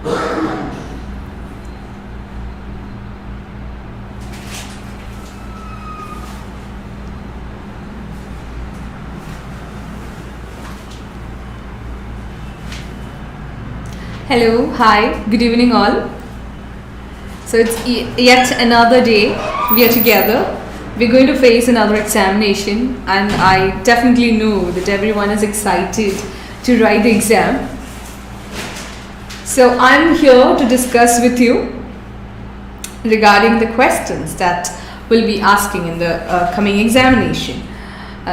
Hello, hi, good evening all. So it's yet another day we are together. We're going to face another examination, and I definitely know that everyone is excited to write the exam. So I'm here to discuss with you regarding the questions that we'll be asking in the coming examination.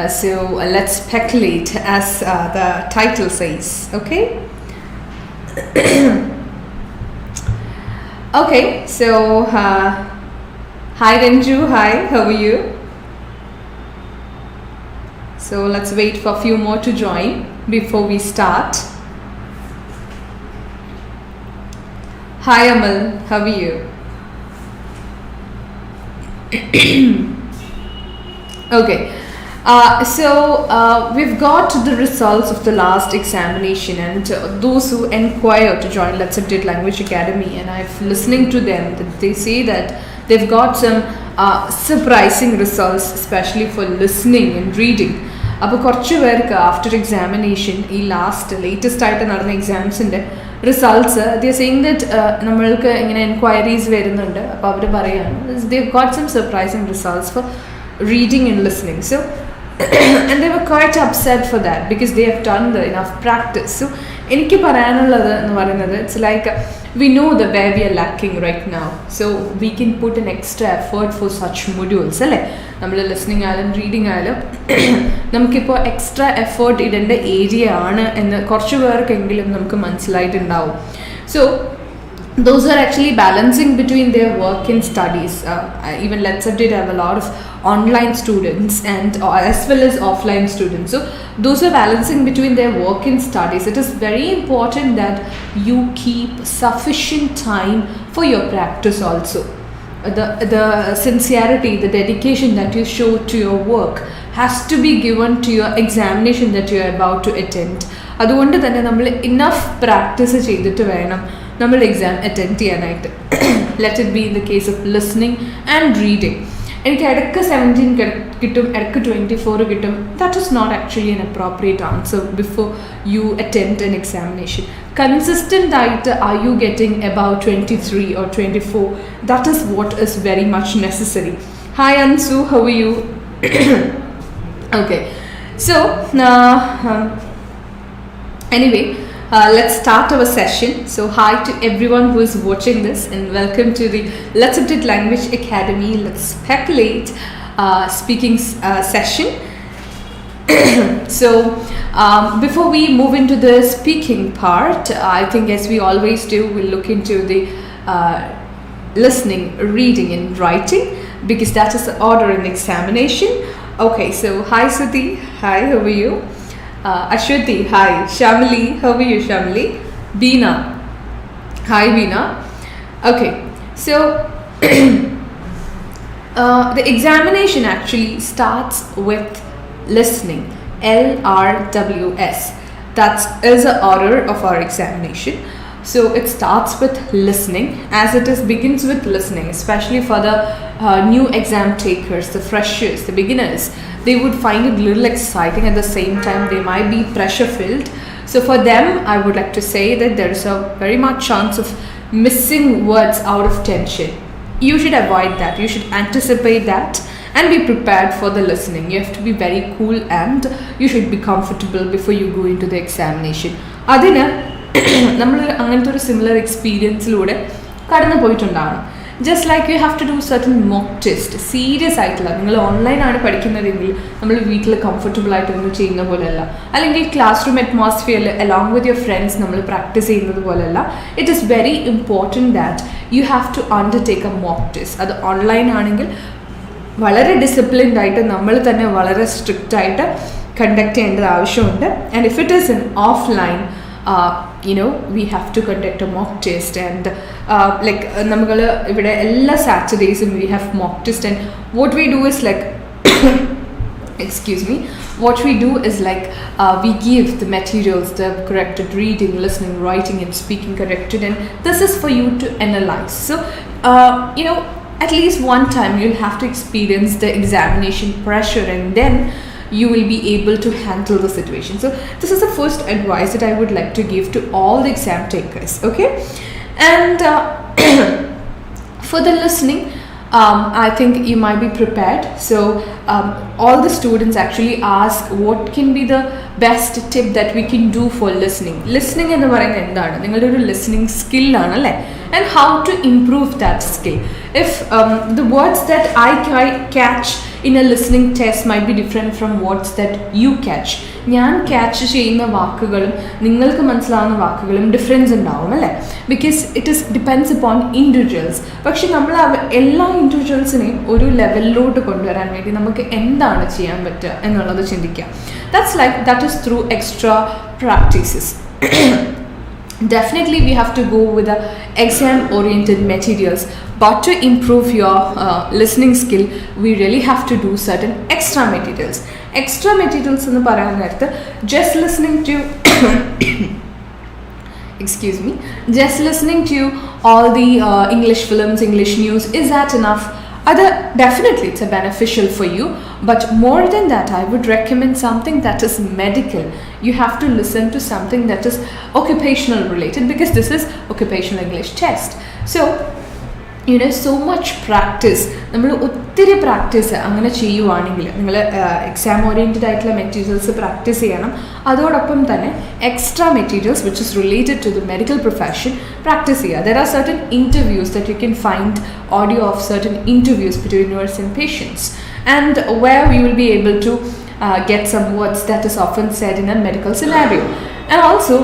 So let's speculate as the title says, okay? Okay, so hi Renju, hi, how are you? So let's wait for a few more to join before we start. Hi Amal, how are you? Okay. We've got the results of the last examination, and those who inquire to join Let's Update Language Academy, and I've listening to them that they say that they've got some surprising results, especially for listening and reading. അപ്പോൾ കുറച്ച് പേർക്ക് after examination ഈ latest ആയിട്ട് നടന്ന എക്സാംസിൻ്റെ results they are saying that നമ്മൾക്ക് ഇങ്ങനെ enquiries വരുന്നുണ്ട്. അപ്പോൾ അവർ പറയാണ് they got some surprising results for reading and listening. So and they were quite upset for that because they have done the enough practice. So എനിക്ക് പറയാനുള്ളത് എന്ന് പറയുന്നത് it's like we know the where we are lacking right now, so we can put an extra effort for such modules അല്ലേ. നമ്മൾ listening ആയാലും reading ആയാലും നമുക്കിപ്പോൾ extra effort ഇടേണ്ട ഏരിയ ആണ് എന്ന് കുറച്ച് പേർക്കെങ്കിലും നമുക്ക് മനസ്സിലായിട്ടുണ്ടാവും. So those are actually balancing between their work and studies. Even Let's Update have a lot of online students and as well as offline students. So those are balancing between their work and studies. It is very important that you keep sufficient time for your practice also. The sincerity, the dedication that you show to your work has to be given to your examination that you are about to attend. അതുകൊണ്ട് തന്നെ നമ്മൾ enough practice ചെയ്തിട്ട് വേണം നമ്മൾ exam attend ചെയ്യാനായിട്ട്. Let it be in the case of listening and reading. എനിക്ക് ഇടയ്ക്ക് 17 കിട്ടും, ഇടയ്ക്ക് 24 കിട്ടും. That is not actually an appropriate answer before you attend an examination. Consistent ആയിട്ട് are you getting about 23 or 24? That is what is very much necessary. Hi Ansu, how are you? Okay, so anyway, let's start our session. So hi to everyone who is watching this, and welcome to the Let's Update Language Academy Let's Speculate speaking session. So before we move into the speaking part, I think as we always do, we'll look into the listening, reading and writing, because that is the order in the examination. Okay, so hi Suti, hi, how are you? Ashwati, hi. Shamali, how are you, Shamali? Beena, hi Beena. Okay, so the examination actually starts with listening. LRWS. That is the order of our examination. So it starts with listening, as it begins with listening, especially for the new exam takers, the freshers, the beginners. They would find it a little exciting. At the same time, they might be pressure filled. So for them, I would like to say that there is a very much chance of missing words out of tension. You should avoid that. You should anticipate that and be prepared for the listening. You have to be very cool and you should be comfortable before you go into the examination. Adina, നമ്മൾ അങ്ങനത്തെ ഒരു similar എക്സ്പീരിയൻസിലൂടെ കടന്നു പോയിട്ടുണ്ടാവണം. Just like you have to do certain mock test. Serious ആയിട്ടുള്ള, നിങ്ങൾ ഓൺലൈനാണ് പഠിക്കുന്നതെങ്കിൽ നമ്മൾ വീട്ടിൽ കംഫർട്ടബിൾ ആയിട്ട് ഒന്നും ചെയ്യുന്ന പോലെയല്ല, അല്ലെങ്കിൽ ക്ലാസ് റൂം അറ്റ്മോസ്ഫിയറിൽ അലോങ് വിത്ത് യുവർ ഫ്രണ്ട്സ് നമ്മൾ പ്രാക്ടീസ് ചെയ്യുന്നത് പോലെയല്ല. It is very important that you have to undertake a mock test. അത് ഓൺലൈൻ ആണെങ്കിൽ വളരെ ഡിസിപ്ലിൻഡ് ആയിട്ട് നമ്മൾ തന്നെ വളരെ സ്ട്രിക്റ്റ് ആയിട്ട് കണ്ടക്ട് ചെയ്യേണ്ടത് ആവശ്യമുണ്ട്. And if it is in of line, we have to conduct a mock test, and നമ്മൾ ഇവിടെ എല്ലാ സാറ്റർഡേയ്സും we have mock test, and what we do is like excuse me, what we do is like we give the materials, the corrected reading, listening, writing and speaking corrected, and this is for you to analyze. So at least one time you'll have to experience the examination pressure, and then you will be able to handle the situation. So this is the first advice that I would like to give to all the exam takers. Okay, and for the listening, I think you might be prepared. So all the students actually ask what can be the best tip that we can do for listening. Listening എന്ന് പറയുന്നത് എന്താണ്? നിങ്ങളുടെ ഒരു listening skill ആണല്ലേ? And how to improve that skill. If the words that I catch in a listening test might be different from words that you catch. ഞാൻ catch ചെയ്യുന്ന വാക്കുകളും നിങ്ങൾക്ക് മനസ്സിലാവുന്ന വാക്കുകളും ഡിഫറൻസ് ഉണ്ടാവും അല്ലേ? Because it is depends upon individuals. പക്ഷെ നമ്മൾ എല്ലാ ഇൻഡിവിജ്വൽസിനെയും ഒരു ലെവലിലോട്ട് കൊണ്ടുവരാൻ വേണ്ടി നമുക്ക് എന്താണ് ചെയ്യാൻ പറ്റുക എന്നുള്ളത് ചിന്തിക്കുക. That is through extra practices. Definitely we have to go with the exam oriented materials, but to improve your listening skill we really have to do certain extra materials എന്ന് പറയാൻ നേരത്ത് just listening to excuse me, just listening to all the English films, English news, is that enough? Definitely it's a beneficial for you, but more than that I would recommend something that is medical. You have to listen to something that is occupational related, because this is occupational English test. So so much practice, നമ്മൾ ഒത്തിരി practice അങ്ങനെ ചെയ്യുവാണെങ്കിൽ നിങ്ങൾ exam oriented ആയിട്ടുള്ള materials practice ചെയ്യണം. അതോടൊപ്പം തന്നെ extra materials which is related to the medical profession practice ചെയ്യുക. There are certain interviews that you can find audio of certain interviews between nurse and patients, and where we will be able to get some words that is often said in a medical scenario. And also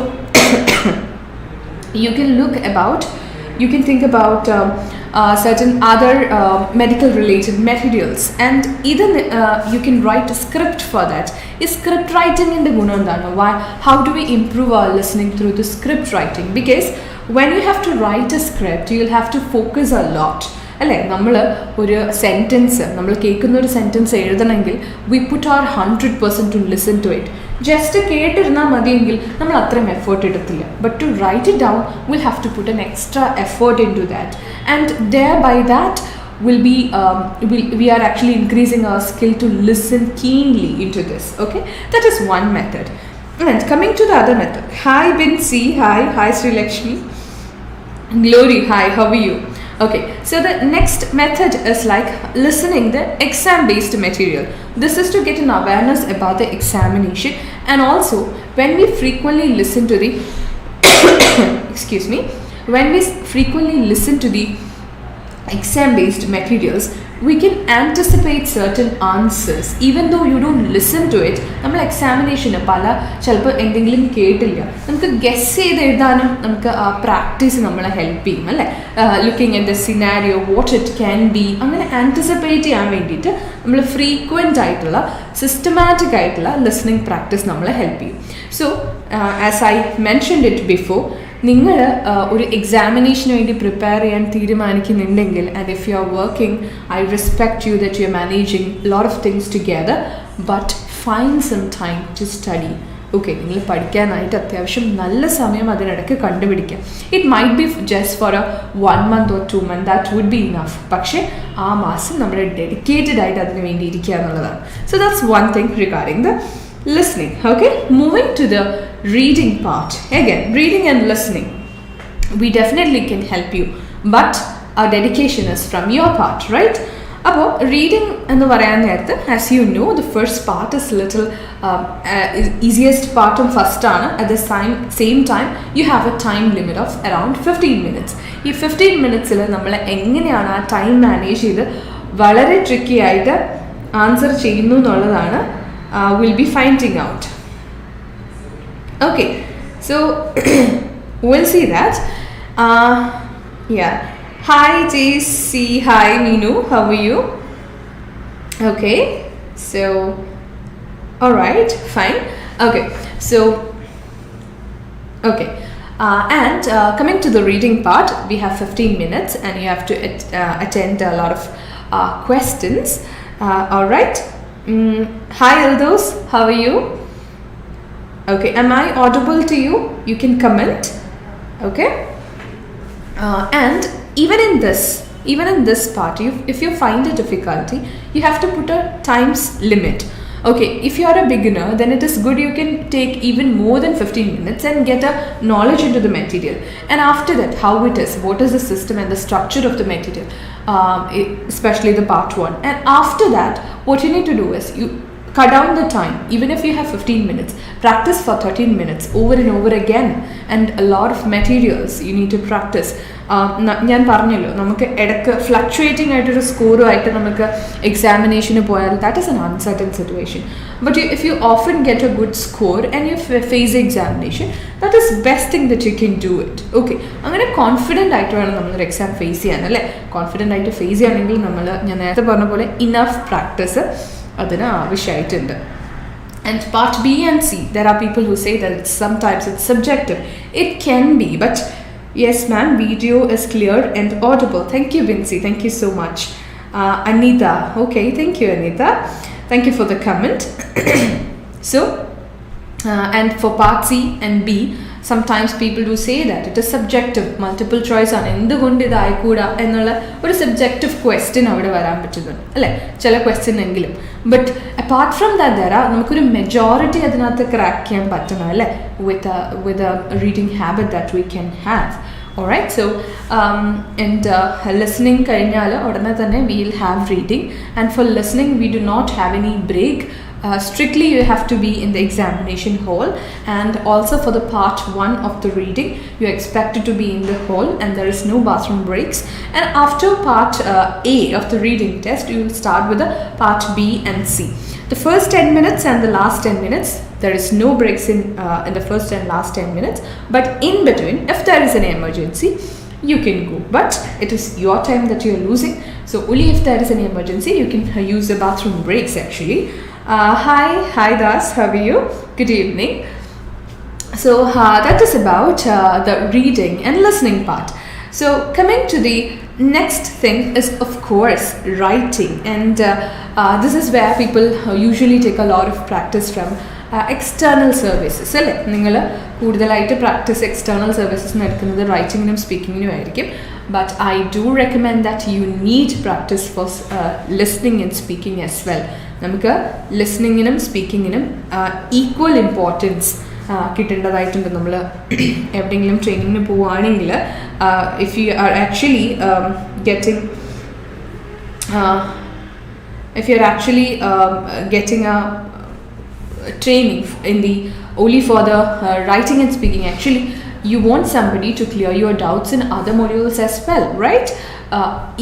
you can think about certain other medical related materials, and even you can write a script for that. Is script writing in the guna endanu? Why? How do we improve our listening through the script writing? Because when you have to write a script, you will have to focus a lot. അല്ലേ? നമ്മൾ ഒരു sentence നമ്മൾ കേൾക്കുന്ന ഒരു sentence എഴുതണമെങ്കിൽ we put our 100% to listen to it. Just കേട്ടിരുന്നാൽ മതിയെങ്കിൽ നമ്മൾ അത്രയും എഫേർട്ട് എടുത്തില്ല. But to write it down will have to put an extra effort into that, and thereby that we are actually increasing our skill to listen keenly into this. Okay, that is one method. And coming to the other method, hi Binsi, hi Sri Lakshmi, Glory, hi, how are you? Okay, so the next method is like listening the exam based material. This is to get an awareness about the examination, and also when we frequently listen to the excuse me, when we frequently listen to the exam based materials, we can anticipate certain answers even though you don't listen to it. നമ്മൾ എക്സാമിനേഷന് ചിലപ്പോൾ എന്തെങ്കിലും കേട്ടില്ല, നമുക്ക് guess ചെയ്ത് എഴുതാനും നമുക്ക് ആ practice നമ്മളെ ഹെൽപ്പ് ചെയ്യും അല്ലേ? Looking at the scenario, what it can be, അങ്ങനെ ആൻറ്റിസിപ്പേറ്റ് ചെയ്യാൻ വേണ്ടിയിട്ട് നമ്മൾ ഫ്രീക്വൻ്റ് ആയിട്ടുള്ള സിസ്റ്റമാറ്റിക് ആയിട്ടുള്ള ലിസണിങ് പ്രാക്ടീസ് നമ്മളെ ഹെൽപ്പ് ചെയ്യും. So as I mentioned it before, നിങ്ങൾ ഒരു എക്സാമിനേഷന് വേണ്ടി പ്രിപ്പയർ ചെയ്യാൻ തീരുമാനിക്കുന്നുണ്ടെങ്കിൽ, and if you are working, I respect you that you are managing lot of things together, but find some time to study. Okay, നിങ്ങൾ പഠിക്കാനായിട്ട് അത്യാവശ്യം നല്ല സമയം അതിനിടയ്ക്ക് കണ്ടുപിടിക്കാം. It might be just for a 1 month or 2 months, that would be enough. പക്ഷേ ആ മാസം നമ്മൾ ഡെഡിക്കേറ്റഡ് ആയിട്ട് അതിന് വേണ്ടി ഇരിക്കുക എന്നുള്ളതാണ്. So that's one thing regarding the listening. Okay, moving to the reading part. Again, reading and listening, we definitely can help you, but our dedication is from your part, right? അപ്പോൾ reading എന്ന് പറയാൻ നേരത്ത്, as you know, the first part is little easiest പാർട്ടും ഫസ്റ്റാണ്. At the same time you have a time limit of around 15 minutes. ഈ 15 minutes നമ്മൾ എങ്ങനെയാണ് ആ ടൈം മാനേജ് ചെയ്ത് വളരെ ട്രിക്കി ആയിട്ട് ആൻസർ ചെയ്യുന്നു എന്നുള്ളതാണ് we'll be finding out. Okay, so we'll see that. Yeah, hi JC, hi Meenu, how are you? Okay, so all right, fine. Okay, so okay, and coming to the reading part, we have 15 minutes and you have to attend a lot of questions. All right. Hi Eldos, how are you? Okay, am I audible to you? You can comment. Okay. And even in this part, if you find a difficulty, you have to put a times limit. Okay, if you are a beginner, then it is good you can take even more than 15 minutes and get a knowledge into the material. And after that, how it is, what is the system and the structure of the material, especially the part 1. And after that, what you need to do is you cut down the time. Even if you have 15 minutes, practice for 13 minutes over and over again, and a lot of materials you need to practice. ഞാൻ പറഞ്ഞല്ലോ, നമുക്ക് ഇടയ്ക്ക് fluctuating ആയിട്ടൊരു സ്കോറുമായിട്ട് നമുക്ക് എക്സാമിനേഷന് പോയാൽ that is an uncertain situation. But if you often get a good score and you face examination, that is best thing that you can do it. Okay, അങ്ങനെ confident ആയിട്ട് വേണം നമ്മളൊരു എക്സാം ഫേസ് ചെയ്യാൻ, അല്ലേ? കോൺഫിഡൻ്റ് ആയിട്ട് face ചെയ്യുകയാണെങ്കിൽ ഞാൻ നേരത്തെ പറഞ്ഞ പോലെ ഇനഫ് പ്രാക്ടീസ് അതിന് ആവശ്യമായിട്ടുണ്ട്. And part B and C, there are people who say that sometimes it's subjective. It can be, but yes ma'am, video is clear and audible. Thank you Vincy, thank you so much. Anita, okay, thank you Anita, thank you for the comment. So and for part C and B, sometimes people do say that it is subjective, multiple choice ആണ്. എന്തുകൊണ്ട് ഇതായിക്കൂടാ എന്നുള്ള ഒരു subjective question അവിടെ വരാൻ പറ്റുന്നുണ്ട്, അല്ലേ? ചില question എങ്കിലും. ബട്ട് അപ്പാർട്ട് ഫ്രം ദാറ്റ് നമുക്കൊരു മെജോറിറ്റി അതിനകത്ത് ക്രാക്ക് ചെയ്യാൻ പറ്റണം, അല്ലേ? With a reading habit that we can have. Alright, so and listening കഴിഞ്ഞാൽ ഉടനെ തന്നെ we will have reading, and for listening we do not have any break. Strictly you have to be in the examination hall, and also for the part 1 of the reading you are expected to be in the hall, and there is no bathroom breaks. And after part A of the reading test, you will start with the part B and C. The first 10 minutes and the last 10 minutes, there is no breaks in the first and last 10 minutes, but in between, if there is an emergency, you can go, but it is your time that you are losing. So only if there is an emergency you can use the bathroom breaks actually. Hi Das, how are you? Good evening. So that is about the reading and listening part. So coming to the next thing is of course writing, and this is where people usually take a lot of practice from external services, അല്ലേ? നിങ്ങൾ കൂടുതലായിട്ട് practice external സർവീസസിന് എടുക്കുന്നത് റൈറ്റിങ്ങിനും സ്പീക്കിങ്ങിനും ആയിരിക്കും. But I do recommend that you need practice for listening and speaking as well. നമുക്ക് ലിസ്ണിങ്ങിനും സ്പീക്കിങ്ങിനും equal importance കിട്ടേണ്ടതായിട്ടുണ്ട്. നമ്മൾ എവിടെയെങ്കിലും ട്രെയിനിങ്ങിന് പോവുകയാണെങ്കിൽ if you are actually getting a training in the only for the writing and speaking, actually you want somebody to clear your doubts in other modules as well, right?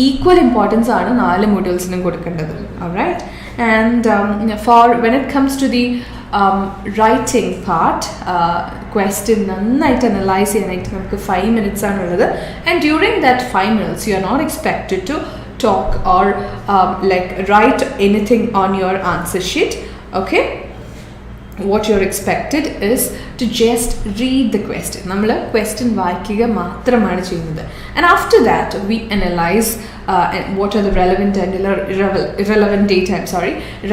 Equal importance ആണ് 4 modules-നും കൊടുക്കേണ്ടത്. All right, and for when it comes to the writing part, question നന്നായിട്ട് analyse ചെയ്യാനായിട്ട് നമുക്ക് 5 minutes ആണുള്ളത്. And during that 5 minutes you are not expected to talk or like write anything on your answer sheet. Okay, what you're expected is to just read the question. നമ്മൾ question വായിക്കുക മാത്രമാണ് ചെയ്യുന്നത്. And after that we analyze what are the relevant and irrelevant data.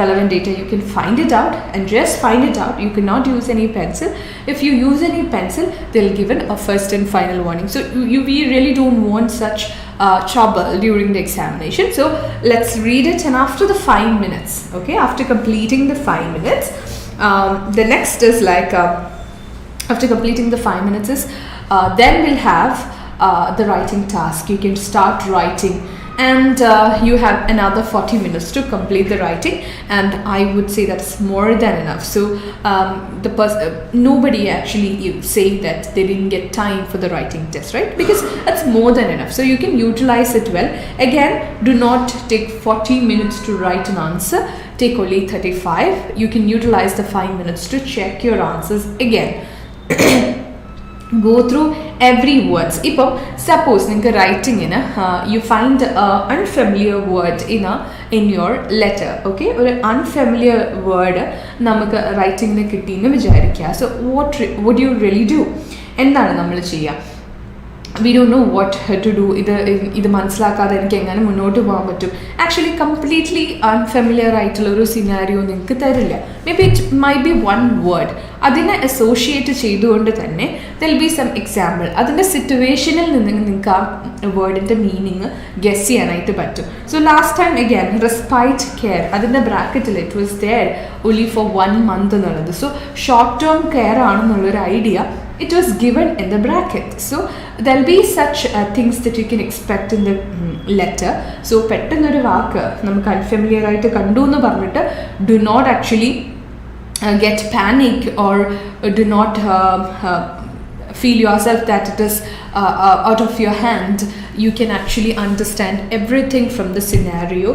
Relevant data, you can find it out and just find it out. You cannot use any pencil. If you use any pencil, they'll give a first and final warning. So we really don't want such trouble during the examination. So let's read it, and after the 5 minutes, okay, after completing the 5 minutes, the next is like after completing the 5 minutes is then we'll have the writing task. You can start writing, and you have another 40 minutes to complete the writing, and I would say that's more than enough. So nobody actually say that they didn't get time for the writing test, right? Because that's more than enough, so you can utilize it well. Again, do not take 40 minutes to write an answer, take only 35. You can utilize the 5 minutes to check your answers again. Go through every words. Ipo suppose ninga writing in you find a unfamiliar word in your letter, okay, or an unfamiliar word namakku writing ne kitti nu vicharikka. So what would you really do? Endana nammal cheya? we don't know what to do. ഇത് മനസ്സിലാക്കാതെ എനിക്ക് എങ്ങനെ മുന്നോട്ട് പോകാൻ പറ്റും. Actually completely unfamiliar ആയിട്ടുള്ള ഒരു scenario നിങ്ങൾക്ക് തരില്ല. May be it my B one word, അതിനെ അസോഷിയേറ്റ് ചെയ്തുകൊണ്ട് തന്നെ ദെൽ ബി സം എക്സാമ്പിൾ. അതിൻ്റെ സിറ്റുവേഷനിൽ നിന്ന് നിങ്ങൾക്ക് ആ വേർഡിൻ്റെ മീനിങ് ഗെസ് ചെയ്യാനായിട്ട് പറ്റും. So last time again respite care, അതിൻ്റെ ബ്രാക്കറ്റിൽ it was there only for 1 month എന്നുള്ളത്. സോ ഷോർട്ട് ടേം കെയർ ആണെന്നുള്ളൊരു idea it was given in the bracket. So there'll be such things that you can expect in the letter. So പെട്ടെന്നൊരു വാക്ക് നമുക്ക് unfamiliar ആയിട്ട് കണ്ടു എന്ന് പറഞ്ഞിട്ട് do not actually get panic or do not feel yourself that it is out of your hand. You can actually understand everything from the scenario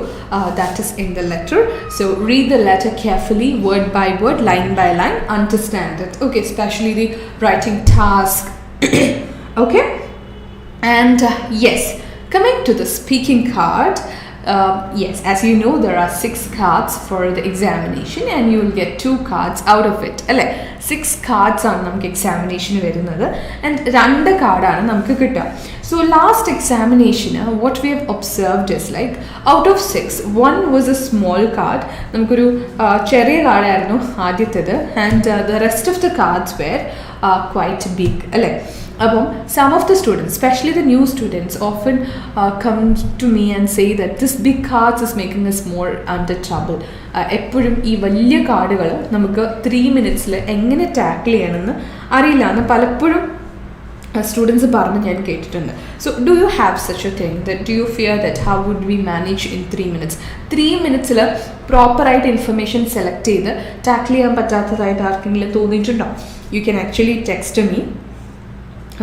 that is in the letter. So read the letter carefully, word by word, line by line, understand it. Okay, especially the writing task. Okay, and yes, coming to the speaking card. Yes, as you know, there are 6 cards for the examination and you will get 2 cards out of it. Alle 6 cards ആണ് നമുക്ക് എക്സാമിനേഷന് വരുന്നത് and 2 കാർഡാണ് നമുക്ക് കിട്ടുക. So last എക്സാമിനേഷന് what we have observed is like out of 6, 1 was a small card. നമുക്കൊരു ചെറിയ കാർഡായിരുന്നു ആദ്യത്തേത് and the rest of the cards were quite big അല്ലേ. അപ്പം some of the students, especially the new students, often come to me and say that this big cards is making us more under trouble. എപ്പോഴും ഈ വലിയ കാർഡുകൾ നമുക്ക് 3 minutesൽ എങ്ങനെ tackle ചെയ്യണമെന്ന് അറിയില്ല എന്ന് പലപ്പോഴും സ്റ്റുഡൻസ് പറഞ്ഞ് ഞാൻ കേട്ടിട്ടുണ്ട്. So do you have such a thing that do you fear that how would we manage in 3 minutes? 3 minutesൽ പ്രോപ്പറായിട്ട് ഇൻഫർമേഷൻ സെലക്ട് ചെയ്ത് ടാക്കിൾ ചെയ്യാൻ പറ്റാത്തതായിട്ട് ആർക്കെങ്കിലും തോന്നിയിട്ടുണ്ടോ? You can actually text me.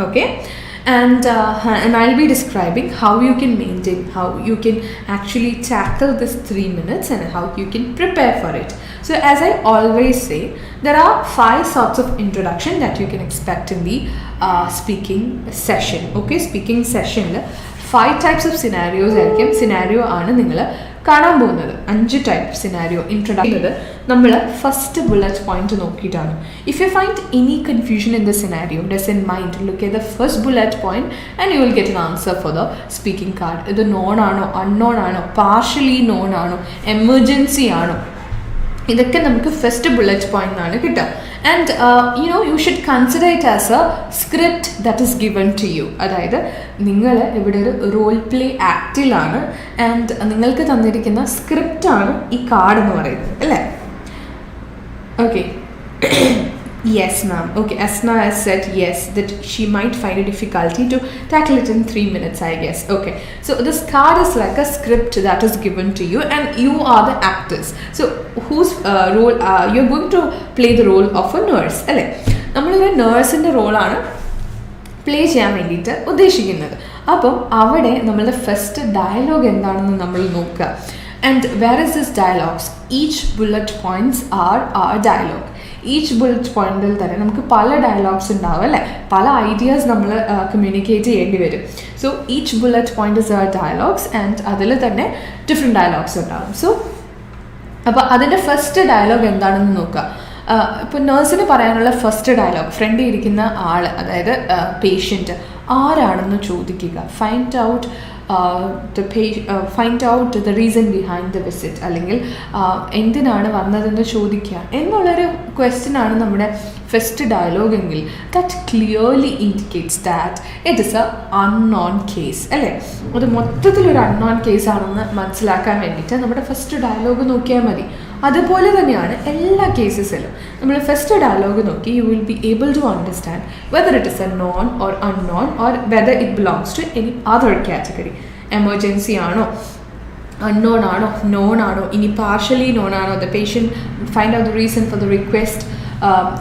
Okay, and I'll be describing how you can maintain, how you can actually tackle this 3 minutes and how you can prepare for it. So as I always say, there are 5 sorts of introduction that you can expect in the speaking session. Okay, speaking session 5 types of scenarios ആയിരിക്കും. Scenario ആണ് നിങ്ങൾ കാണാൻ പോകുന്നത്. 5 type scenario introduction നമ്മൾ first bullet point നോക്കിയിട്ടാണ്. If you find any confusion in the scenario, does in mind look at the first bullet point and you will get an answer for the speaking card. ഇത് non ആണോ, unknown ആണോ, partially known ആണോ, emergency ആണോ, ഇതൊക്കെ നമുക്ക് first bullet point എന്നാണ് കിട്ടുക. And you should consider it as A script that is given to you. അതായത് നിങ്ങൾ ഇവിടെ ഒരു റോൾ പ്ലേ ആക്റ്റിലാണ് ആൻഡ് നിങ്ങൾക്ക് തന്നിരിക്കുന്ന സ്ക്രിപ്റ്റാണ് ഈ കാർഡ് എന്ന് പറയുന്നത് അല്ലേ. Okay. Yes, ma'am. Okay, Asna has said yes, that she might find a difficulty to tackle it in 3 minutes, I guess. Okay, so this card is like a script that is given to you and you are the actors. So whose role you're going to play the role of a nurse, alle nammalore nurse inde role aanu play ചെയ്യാൻ വേണ്ടിയിട്ട് ഉദ്ദേശിക്കുന്നത്. അപ്പം അവിടെ നമ്മളുടെ first dialogue എന്താണെന്ന് നമ്മൾ നോക്കുക. And where is this dialogues? Each bullet points are dialogue. Each bullet പോയിന്റിൽ തന്നെ നമുക്ക് പല ഡയലോഗ്സ് ഉണ്ടാവും അല്ലേ, പല ഐഡിയാസ് നമ്മൾ കമ്മ്യൂണിക്കേറ്റ് ചെയ്യേണ്ടി വരും. So each bullet point is are dialogues and അതിൽ തന്നെ ഡിഫറെൻറ്റ് ഡയലോഗ്സ് ഉണ്ടാവും. സോ അപ്പോൾ അതിൻ്റെ ഫസ്റ്റ് ഡയലോഗ് എന്താണെന്ന് നോക്കുക. ഇപ്പോൾ നേഴ്സിന് പറയാനുള്ള ഫസ്റ്റ് ഡയലോഗ്, ഫ്രണ്ടിൽ ഇരിക്കുന്ന ആൾ, അതായത് പേഷ്യൻറ്റ് ആരാണെന്ന് ചോദിക്കുക. Find out the reason behind the visit, അല്ലെങ്കിൽ എന്തിനാണ് വന്നതെന്ന് ചോദിക്കുക എന്നുള്ളൊരു ക്വസ്റ്റ്യനാണ് നമ്മുടെ ഫസ്റ്റ് ഡയലോഗ് എങ്കിൽ that clearly indicates that it is A unknown case അല്ലേ. അത് മൊത്തത്തിലൊരു അൺനോൺ കേസാണെന്ന് മനസ്സിലാക്കാൻ വേണ്ടിയിട്ട് നമ്മുടെ ഫസ്റ്റ് ഡയലോഗ് നോക്കിയാൽ മതി. അതുപോലെ തന്നെയാണ് എല്ലാ കേസസിലും നമ്മൾ ഫസ്റ്റ് ഡയലോഗ് നോക്കി you will be able to understand whether it is a known or unknown or whether it belongs to any other category. Emergency ആണോ, അൺനോൺ ആണോ, നോൺ ആണോ, ഇനി പാർഷ്യലി നോൺ ആണോ, the patient find out the reason for the request,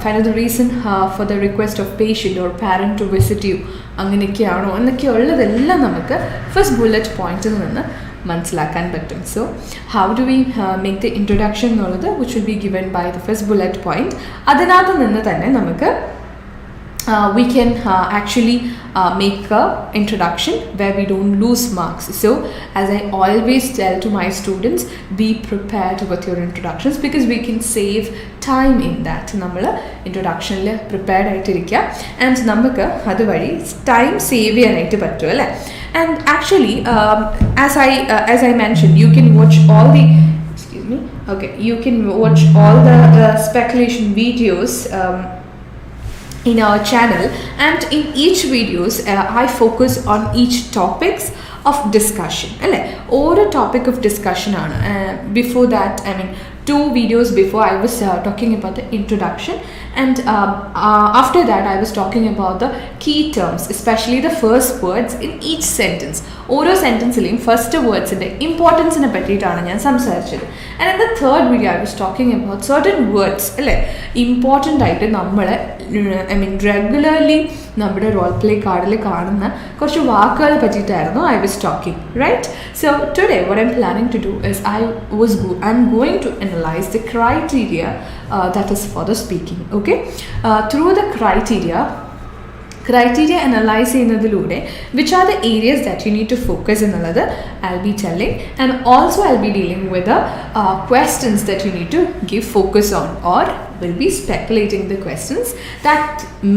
find out the reason for the request of patient or parent to visit you, അങ്ങനെയൊക്കെയാണോ എന്നൊക്കെയുള്ളതെല്ലാം നമുക്ക് first bullet പോയിന്റിൽ നിന്ന് മനസ്സിലാക്കാൻ പറ്റും. So how do we make the introduction എന്നുള്ളത് which will be given by the first bullet point. അതിനകത്ത് നിന്ന് തന്നെ നമുക്ക് we can actually make a introduction where we don't lose marks. So as I always tell to my students, be prepared with your introductions because we can save time in that. നമ്മൾ ഇൻട്രൊഡക്ഷനിൽ prepared ആയിട്ടിരിക്കുക and നമുക്ക് അതുവഴി time save ചെയ്യാനായിട്ട് പറ്റും അല്ലേ. And actually as I mentioned, you can watch all the you can watch all the speculation videos in our channel, and in each videos I focus on each topics of discussion alle or a topic of discussion aanu. Before that, I mean 2 videos before I was talking about the introduction, and after that I was talking about the key terms, especially the first words in each sentence. ഓരോ സെൻറ്റൻസിലെയും first വേർഡ്സിൻ്റെ ഇമ്പോർട്ടൻസിനെ പറ്റിയിട്ടാണ് ഞാൻ സംസാരിച്ചത്. And in the third video I was talking about certain words അല്ലേ, important ആയിട്ട് നമ്മൾ regularly നമ്മുടെ role play കാർഡിൽ കാണുന്ന കുറച്ച് വാക്കുകളെ പറ്റിയിട്ടായിരുന്നു I was talking, right? So today what I'm planning to do is I'm going to analyze the criteria that is for the speaking. Okay, through the criteria analyze ചെയ്യുന്നതിലൂടെ which are the areas that you need to focus എന്നുള്ളത് I'll be telling, and also I'll be dealing with the questions that you need to give focus on, or will be speculating the questions that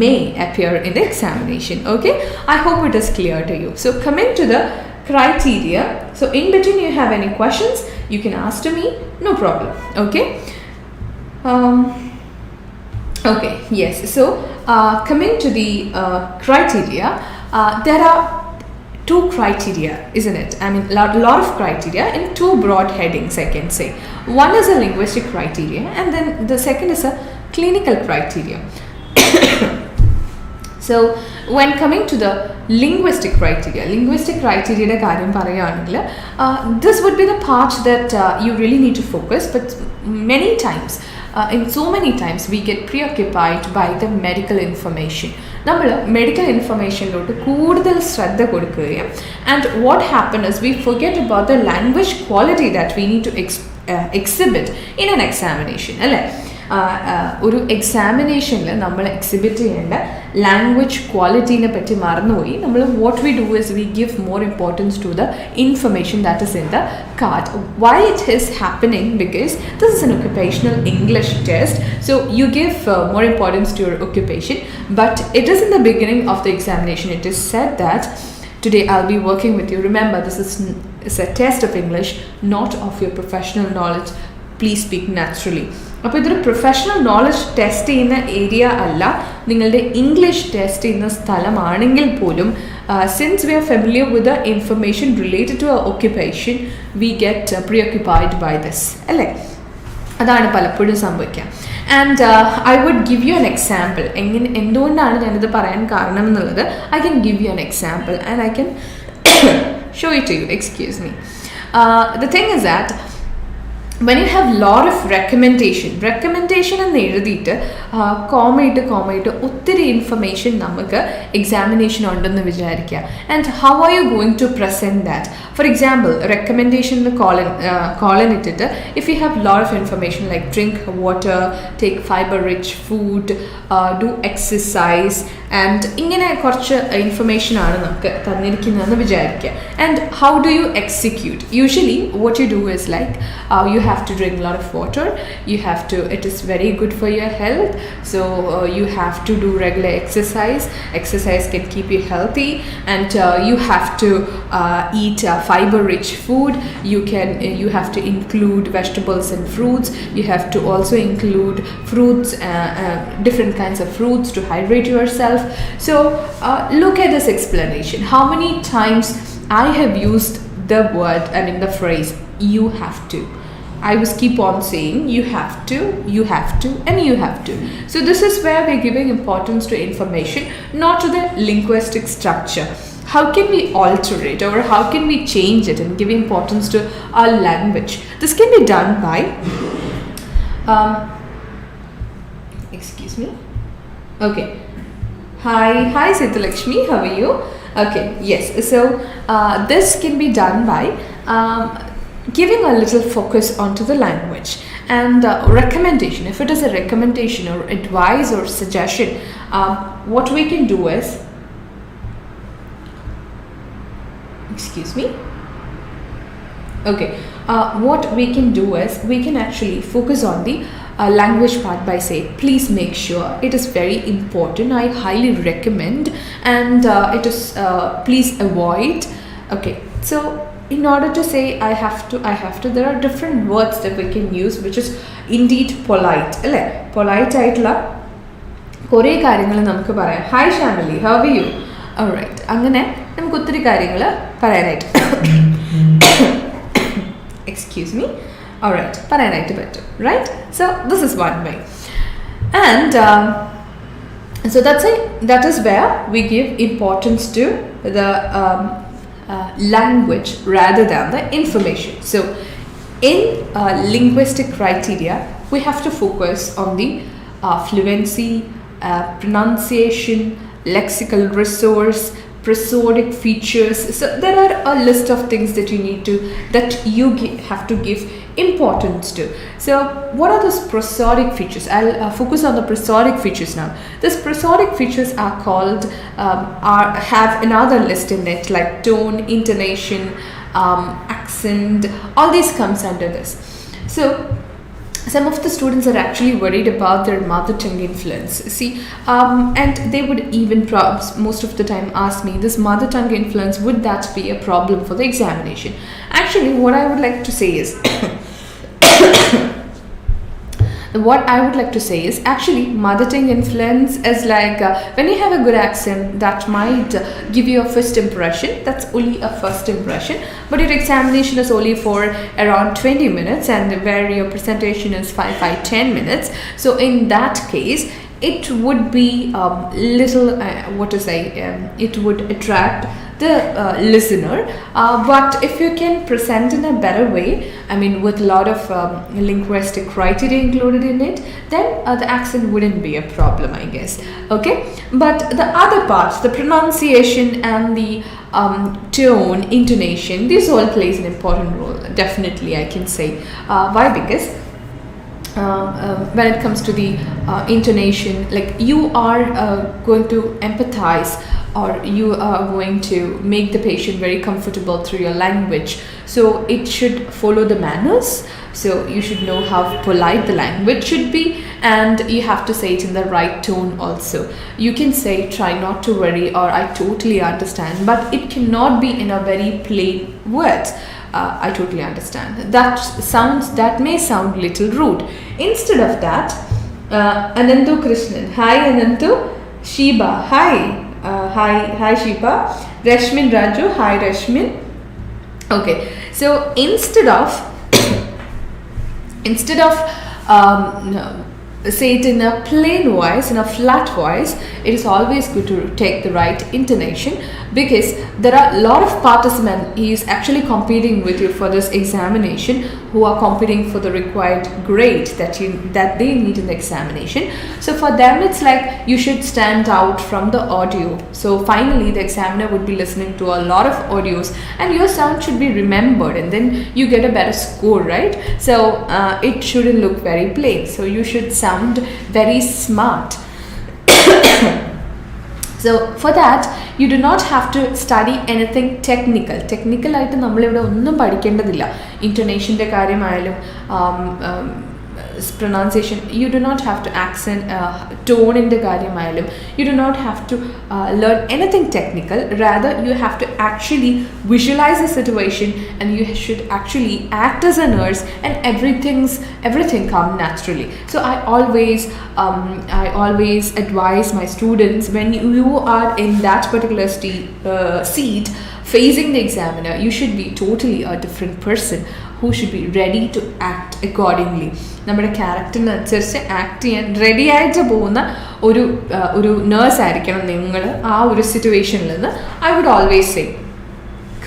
may appear in the examination. Okay, I hope it is clear to you. So coming to the criteria, so in between you have any questions you can ask to me, no problem. Okay, okay, yes. So coming to the criteria, there are 2 criteria, isn't it? I mean, lot of criteria in 2 broad headings, I can say. One is a linguistic criteria, and then the second is a clinical criteria. So when coming to the linguistic criteria കാര്യം പറയുകയാണെങ്കിൽ this would be the part that you really need to focus, but many times so many times we get preoccupied by the medical information. നമ്മൾ medical ഇൻഫർമേഷനിലോട്ട് കൂടുതൽ ശ്രദ്ധ കൊടുക്കുകയും and what happen is we forget about the language quality that we need to exhibit in an examination അല്ലേ. ഒരു എക്സാമിനേഷനിൽ നമ്മൾ exhibit ചെയ്യേണ്ട language ക്വാളിറ്റീനെ പറ്റി മറന്നുപോയി. നമ്മൾ what we do is we give more importance to the information that is in the card. Why it is happening? Because this is an occupational English test, so you give more importance to your occupation, but it is in the beginning of the examination. It is said that today I'll be working with you. Remember, this is a test of English, not of your professional knowledge. Please speak naturally. അപ്പോൾ ഇതൊരു professional knowledge test ചെയ്യുന്ന area അല്ല, നിങ്ങളുടെ English test ചെയ്യുന്ന സ്ഥലമാണെങ്കിൽ പോലും since we are familiar with the information related to our occupation we get preoccupied by this അല്ലേ. അതാണ് പലപ്പോഴും സംഭവിക്കുക. And I would give you an example. എന്തുകൊണ്ടാണ് ഞാനിത് പറയാൻ കാരണം എന്നുള്ളത് I can give you an example and I can show it to you. Excuse me. The thing is that when you have lot of recommendation എന്ന് എഴുതിയിട്ട് കോമയിട്ട് ഒത്തിരി information നമുക്ക് examination ഉണ്ടെന്ന് വിചാരിക്കുക. And how are you going to present that? For example റെക്കമെൻഡേഷനിൽ colon ഇട്ടിട്ട് if you have lot of information like drink water, take fibre rich food, do exercise and ഇങ്ങനെ കുറച്ച് ഇൻഫർമേഷനാണ് നമുക്ക് തന്നിരിക്കുന്നതെന്ന് വിചാരിക്കുക. And how do you execute? Usually what you do is like you have to drink a lot of water, it is very good for your health, so you have to do regular exercise can keep you healthy, and you have to eat fiber rich food, you have to include vegetables and fruits, you have to also include fruits, different kinds of fruits to hydrate yourself. So look at this explanation. How many times I have used the word, the phrase you have to. I was keep on saying you have to, and you have to. So this is where we're giving importance to information, not to the linguistic structure. How can we alter it, or how can we change it and give importance to our language? This can be done by excuse me. Okay. Hi Sithalakshmi, how are you? Okay, yes. So this can be done by giving a little focus onto the language. And recommendation, if it is a recommendation or advice or suggestion, what we can do is, excuse me, okay, what we can do is we can actually focus on the language part by saying, please make sure, it is very important, I highly recommend, and it is please avoid. Okay, so in order to say I have to, there are different words that we can use which is indeed polite. അല്ലേ, polite ആയിട്ടുള്ള കുറേ കാര്യങ്ങൾ നമുക്ക് പറയാം. Hi Shamili, how are you? Alright, അങ്ങനെ നമുക്ക് ഒത്തിരി കാര്യങ്ങൾ പറയാനായിട്ട് excuse me, alright, പറയാനായിട്ട് പറ്റും, right? So this is one way, and so that is where we give importance to the language rather than the information. So in linguistic criteria, we have to focus on the fluency, pronunciation, lexical resource, prosodic features. So there are a list of things that you have to give importance to. So what are those prosodic features? I'll focus on the prosodic features now. These prosodic features are called have another list in it, like tone, intonation, accent, all these comes under this. So some of the students are actually worried about their mother tongue influence. See, and they would even most of the time ask me, this mother tongue influence, would that be a problem for the examination? Actually, what I would like to say is actually mother tongue influence is like when you have a good accent, that might give you a first impression. That's only a first impression, but your examination is only for around 20 minutes, and where your presentation is 10 minutes. So in that case, it would be little it would attract the listener, but if you can present in a better way, I mean with a lot of linguistic criteria included in it, then the accent wouldn't be a problem, I guess. Okay, but the other parts, the pronunciation and the tone, intonation, this all plays an important role, definitely, I can say. Why? Because when it comes to the intonation, like you are going to empathize, or you are going to make the patient very comfortable through your language, so it should follow the manners. So you should know how polite the language should be, and you have to say it in the right tone also. You can say, try not to worry, or I totally understand, but it cannot be in a very plain words. I totally understand. That may sound little rude. Instead of that, Anantu Krishnan, hi Anantu. Shiba, hi. Hi Shiba. Rashmin Raju, hi Rashmin. Okay, so instead of say it in a plain voice, in a flat voice, it is always good to take the right intonation, because there are a lot of participants he is actually competing with you for this examination, who are competing for the required grade that they need in the examination. So for them it's like you should stand out from the audio. So finally the examiner would be listening to a lot of audios, and your sound should be remembered, and then you get a better score, right? So it shouldn't look very plain, so you should sound very smart. So for that you do not have to study anything technical ആയിട്ട് നമ്മളിവിടെ ഒന്നും പഠിക്കേണ്ടതില്ല. ഇൻറ്റോനേഷൻ്റെ കാര്യമായാലും pronunciation, you do not have to accent, tone in the കാര്യമായാലും, you do not have to learn anything technical. Rather you have to actually visualize the situation, and you should actually act as a nurse, and everything come naturally. So I always advise my students, when you are in that particular seat facing the examiner, you should be totally a different person who should be ready to act accordingly. നമ്മുടെ ക്യാരക്ടറിനനുസരിച്ച് act ചെയ്യാൻ ready ആയിട്ട് പോകുന്ന ഒരു nurse ആയിരിക്കണം നിങ്ങൾ ആ ഒരു സിറ്റുവേഷനിൽ നിന്ന്. I would always say,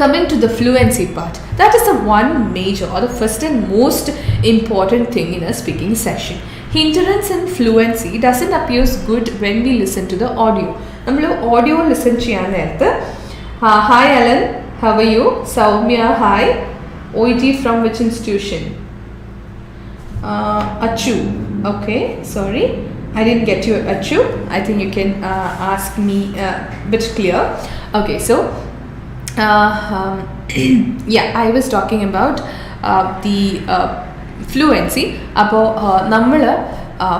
coming to the fluency part, that is the one major or the first and most important thing in a speaking session. Hindrance in fluency doesn't appear good when we listen to the audio. നമ്മൾ audio listen ചെയ്യാൻ നേരത്ത് hi Alan, how are you? Soumya, hi. OIT from which institution? Achu. Okay, sorry, I didn't get you, Achu. I think you can ask me a bit clear. Okay, so yeah, I was talking about the fluency. അപ്പോൾ നമ്മൾ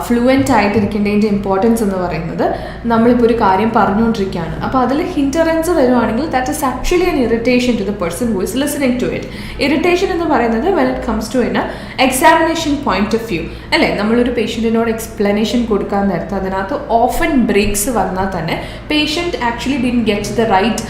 fluent ആയിട്ടിരിക്കേണ്ടതിൻ്റെ importance എന്ന് പറയുന്നത് നമ്മളിപ്പോൾ ഒരു കാര്യം പറഞ്ഞുകൊണ്ടിരിക്കുകയാണ്, അപ്പോൾ അതിൽ ഹിൻഡറൻസ് വരുവാണെങ്കിൽ that is actually an irritation to the person who is listening to it. Irritation എന്ന് പറയുന്നത് when it comes to an examination point of view അല്ലേ, നമ്മളൊരു പേഷ്യൻറ്റിനോട് എക്സ്പ്ലനേഷൻ കൊടുക്കാൻ നേരത്തെ അതിനകത്ത് ഓഫൻ ബ്രേക്സ് വന്നാൽ തന്നെ patient actually didn't get the right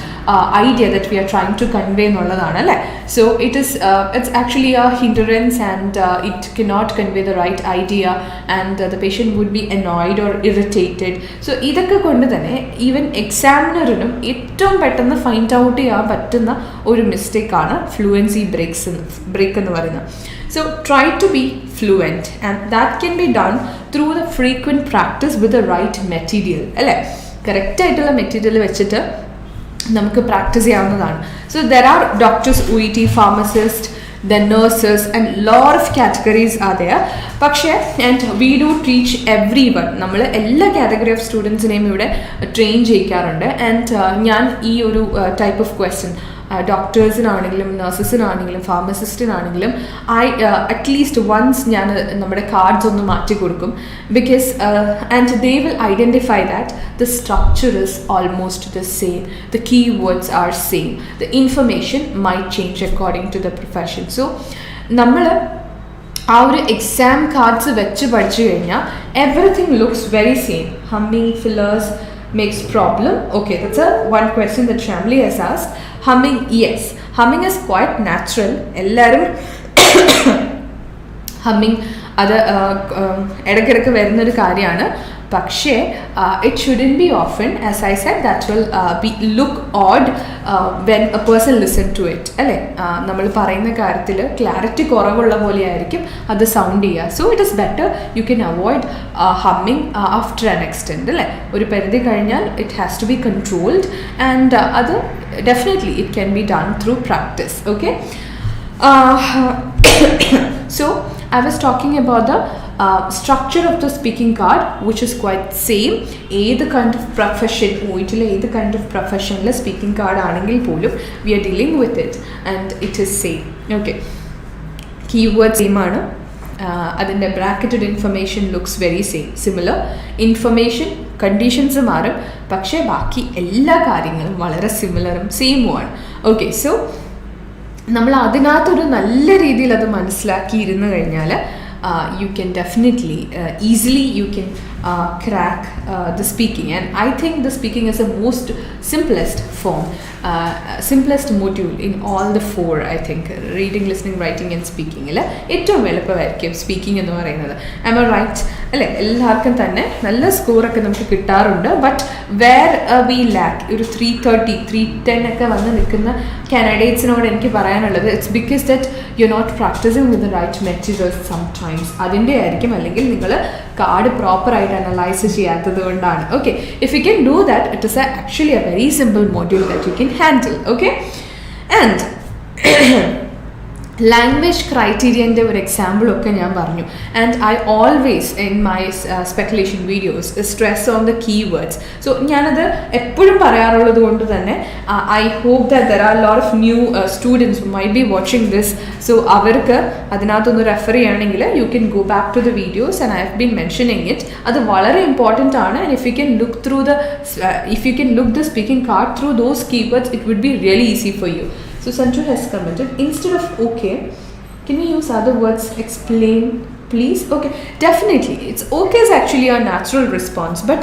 idea that we are trying to convey എന്നുള്ളതാണ് അല്ലേ. So it's actually a hindrance and it cannot convey the right idea and the patient would be annoyed or irritated. So ഇതൊക്കെ കൊണ്ട് തന്നെ even എക്സാമിനറിനും ഏറ്റവും പെട്ടെന്ന് find out ചെയ്യാൻ പറ്റുന്ന ഒരു മിസ്റ്റേക്കാണ് ഫ്ലുവൻസി ബ്രേക്ക് എന്ന് പറയുന്നത്. So try to be fluent and that can be done through the frequent practice with the right material അല്ലേ. കറക്റ്റ് ആയിട്ടുള്ള മെറ്റീരിയൽ വെച്ചിട്ട് നമുക്ക് പ്രാക്ടീസ് ചെയ്യാവുന്നതാണ്. So there are doctors, OET, pharmacist, then nurses and lot of categories are there. പക്ഷേ and we do teach every one, നമ്മൾ എല്ലാ category of സ്റ്റുഡൻസിനെയും ഇവിടെ train ചെയ്യിക്കാറുണ്ട്. And ഞാൻ ഈ ഒരു ടൈപ്പ് ഓഫ് ക്വസ്റ്റ്യൻ ഡോക്ടേഴ്സിനാണെങ്കിലും നഴ്സസിനാണെങ്കിലും ഫാർമസിസ്റ്റിനാണെങ്കിലും അറ്റ്ലീസ്റ്റ് വൺസ് ഞാൻ നമ്മുടെ കാർഡ്സ് ഒന്ന് മാറ്റി കൊടുക്കും. Because and they will identify that the structure is almost the same, the key words are same, the information might change according to the profession. So നമ്മൾ ആ ഒരു എക്സാം കാർഡ്സ് വെച്ച് പഠിച്ചു കഴിഞ്ഞാൽ everything looks very same. Humming fillers makes problem. Okay, that's one question that Shamli has asked. Humming, yes, humming is quite natural. Ellarum humming അത് ഇടയ്ക്കിടയ്ക്ക് വരുന്നൊരു കാര്യമാണ്. പക്ഷേ it shouldn't be often. As I said, that will look odd when a person listen to it അല്ലേ. നമ്മൾ പറയുന്ന കാര്യത്തിൽ clarity കുറവുള്ള പോലെ ആയിരിക്കും അത് സൗണ്ട് ചെയ്യുക. So it is better you can avoid humming after an extend അല്ലേ. ഒരു പരിധി കഴിഞ്ഞാൽ it has to be controlled and അത് definitely it can be done through practice. Okay, so I was talking about the structure of the speaking card, which is quite same. ഏത് kind of profession, വീട്ടിലെ ഏത് kind of പ്രൊഫഷനിലെ speaking card ആണെങ്കിൽ പോലും we are dealing with it and it is same. Okay, keyword same ആണ്, അതിൻ്റെ bracketed information looks very similar. Information conditions മാറും, പക്ഷേ ബാക്കി എല്ലാ കാര്യങ്ങളും വളരെ സിമിലറും സെയിമുമാണ്. ഓക്കെ, സോ നമ്മൾ അതിനകത്തൊരു നല്ല രീതിയിൽ അത് മനസ്സിലാക്കിയിരുന്നു കഴിഞ്ഞാൽ you can definitely easily you can crack the speaking. And I think the speaking is the most simplest form, simplest module in all the four. I think reading, listening, writing and speaking illa ഏറ്റവും എളുപ്പമായിരിക്കും speaking എന്ന് പറയുന്നത്. am I right അല്ലേ? എല്ലാവർക്കും തന്നെ നല്ല സ്കോറൊക്കെ നമുക്ക് കിട്ടാറുണ്ട്. ബട്ട് വേർ വി ലാക്ക് ഒരു 330 310 ഒക്കെ വന്ന് നിൽക്കുന്ന കാൻഡിഡേറ്റ്സിനോട് എനിക്ക് പറയാനുള്ളത് it's because that you not practising with the right materials sometimes. അതിൻ്റെ ആയിരിക്കും, അല്ലെങ്കിൽ നിങ്ങൾ കാർഡ് പ്രോപ്പറായിട്ട് അനലൈസ് ചെയ്യാത്തത് കൊണ്ടാണ്. Okay, if you can do that it is actually a very simple module that you can handle. Okay, and language ക്രൈറ്റീരിയൻ്റെ ഒരു എക്സാമ്പിളൊക്കെ ഞാൻ പറഞ്ഞു. And I always in my speculation videos stress on the keywords. So ഞാനത് എപ്പോഴും പറയാറുള്ളത് കൊണ്ട് തന്നെ I hope that there are lot of new students might be watching this. So അവർക്ക് അതിനകത്തൊന്ന് റെഫർ ചെയ്യുകയാണെങ്കിൽ you can go back to the videos and I have been mentioning it. അത് വളരെ ഇമ്പോർട്ടൻ്റ് ആണ്. And if you can look through the speaking card through those keywords it would be really easy for you. So Sanju has commented, instead of okay, can we use other words? Explain, please. Okay, definitely. It's okay is actually a natural response, but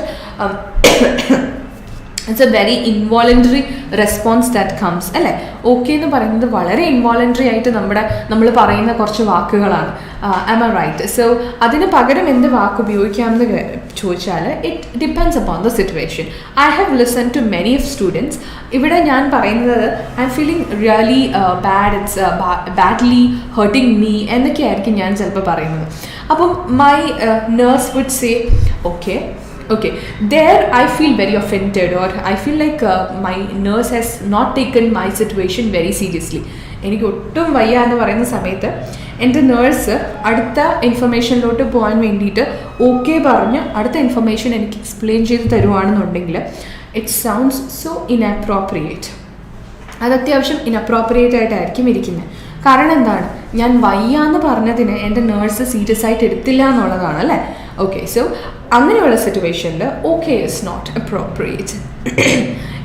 it's a very involuntary response that comes. അല്ലേ, okay എന്ന് പറയുന്നത് വളരെ involuntary ആയിട്ട് നമ്മൾ പറയുന്ന കുറച്ച് വാക്കുകളാണ്. am I right? So അതിന് പകരം എന്ത് വാക്ക് ഉപയോഗിക്കാമെന്ന് ചോദിച്ചാൽ it depends upon the situation. I have listen to many of students. ഇവിടെ ഞാൻ പറയുന്നത് I am feeling really bad, it's badly hurting me എന്നൊക്കെ ആയിരിക്കും ഞാൻ ചിലപ്പോൾ പറയുന്നത്. അപ്പം my nurse would say okay Okay, there I feel very offended, or I feel like my nurse has not taken my situation very seriously. എനിക്ക് ഒട്ടും വയ്യ എന്ന് പറയുന്ന സമയത്ത് എൻ്റെ നേഴ്സ് അടുത്ത ഇൻഫർമേഷനിലോട്ട് പോകാൻ വേണ്ടിയിട്ട് ഓക്കെ പറഞ്ഞ് അടുത്ത ഇൻഫർമേഷൻ എനിക്ക് എക്സ്പ്ലെയിൻ ചെയ്ത് തരുവാണെന്നുണ്ടെങ്കിൽ ഇറ്റ് സൗണ്ട്സ് സോ ഇൻഅപ്രോപ്രിയേറ്റ്. അത് അത്യാവശ്യം ഇൻഅപ്രോപ്രിയേറ്റ് ആയിട്ടായിരിക്കും ഇരിക്കുന്നത്. കാരണം എന്താണ്, ഞാൻ വയ്യ എന്ന് പറഞ്ഞതിന് എൻ്റെ നേഴ്സ് സീരിയസ് ആയിട്ട് എടുത്തില്ല എന്നുള്ളതാണ് അല്ലേ. ഓക്കെ, സോ അങ്ങനെയുള്ള സിറ്റുവേഷനിൽ ഓക്കെ ഇസ് നോട്ട് അപ്രോപ്രിയേറ്റ്.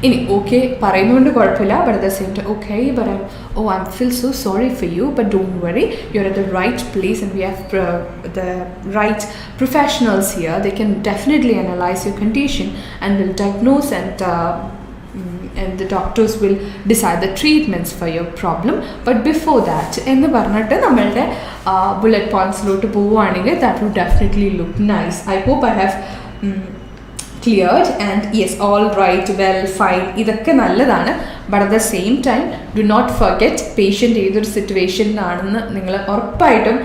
ഇനി ഓക്കെ പറയുന്നതുകൊണ്ട് കുഴപ്പമില്ല, but at the same time okay but I feel so sorry for you, but don't worry, you are at the right place and we have the right professionals here. They can definitely analyse your condition and will diagnose and the doctors will decide the treatments for your problem. But before that, എന്ന് പറഞ്ഞിട്ട് നമ്മളുടെ bullet points-ലോട്ട് പോവുകയാണെങ്കിൽ that would definitely look nice. I hope I have cleared, and yes, all right, well, fine, ഇതൊക്കെ നല്ലതാണ്. But at the same time, do not forget patient ഏതൊരു സിറ്റുവേഷനിലാണെന്ന് നിങ്ങൾ ഉറപ്പായിട്ടും